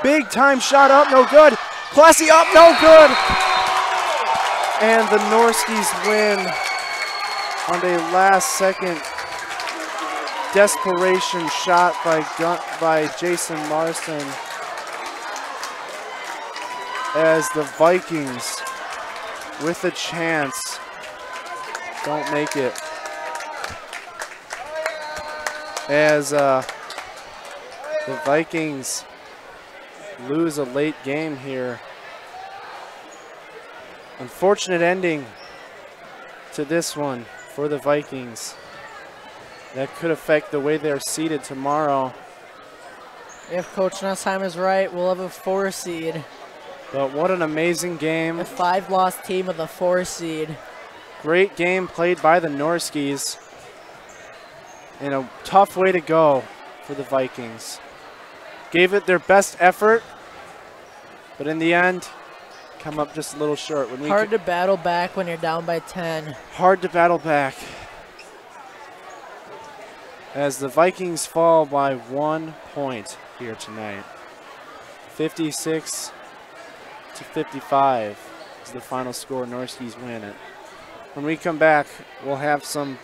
Speaker 2: Big time shot up, no good. Classy up, no good. And the Norskies win on a last second desperation shot by Jason Larson, as the Vikings with a chance don't make it. As the Vikings lose a late game here. Unfortunate ending to this one for the Vikings. That could affect the way they're seeded tomorrow.
Speaker 3: If Coach Nessheim is right, we'll have a 4 seed.
Speaker 2: But what an amazing game.
Speaker 3: A 5-loss team with a 4 seed.
Speaker 2: Great game played by the Norskies. And a tough way to go for the Vikings. Gave it their best effort, but in the end, come up just a little short.
Speaker 3: Hard to battle back when you're down by 10.
Speaker 2: Hard to battle back. As the Vikings fall by 1 point here tonight. 56-55 is the final score. Norskies win it. When we come back, we'll have some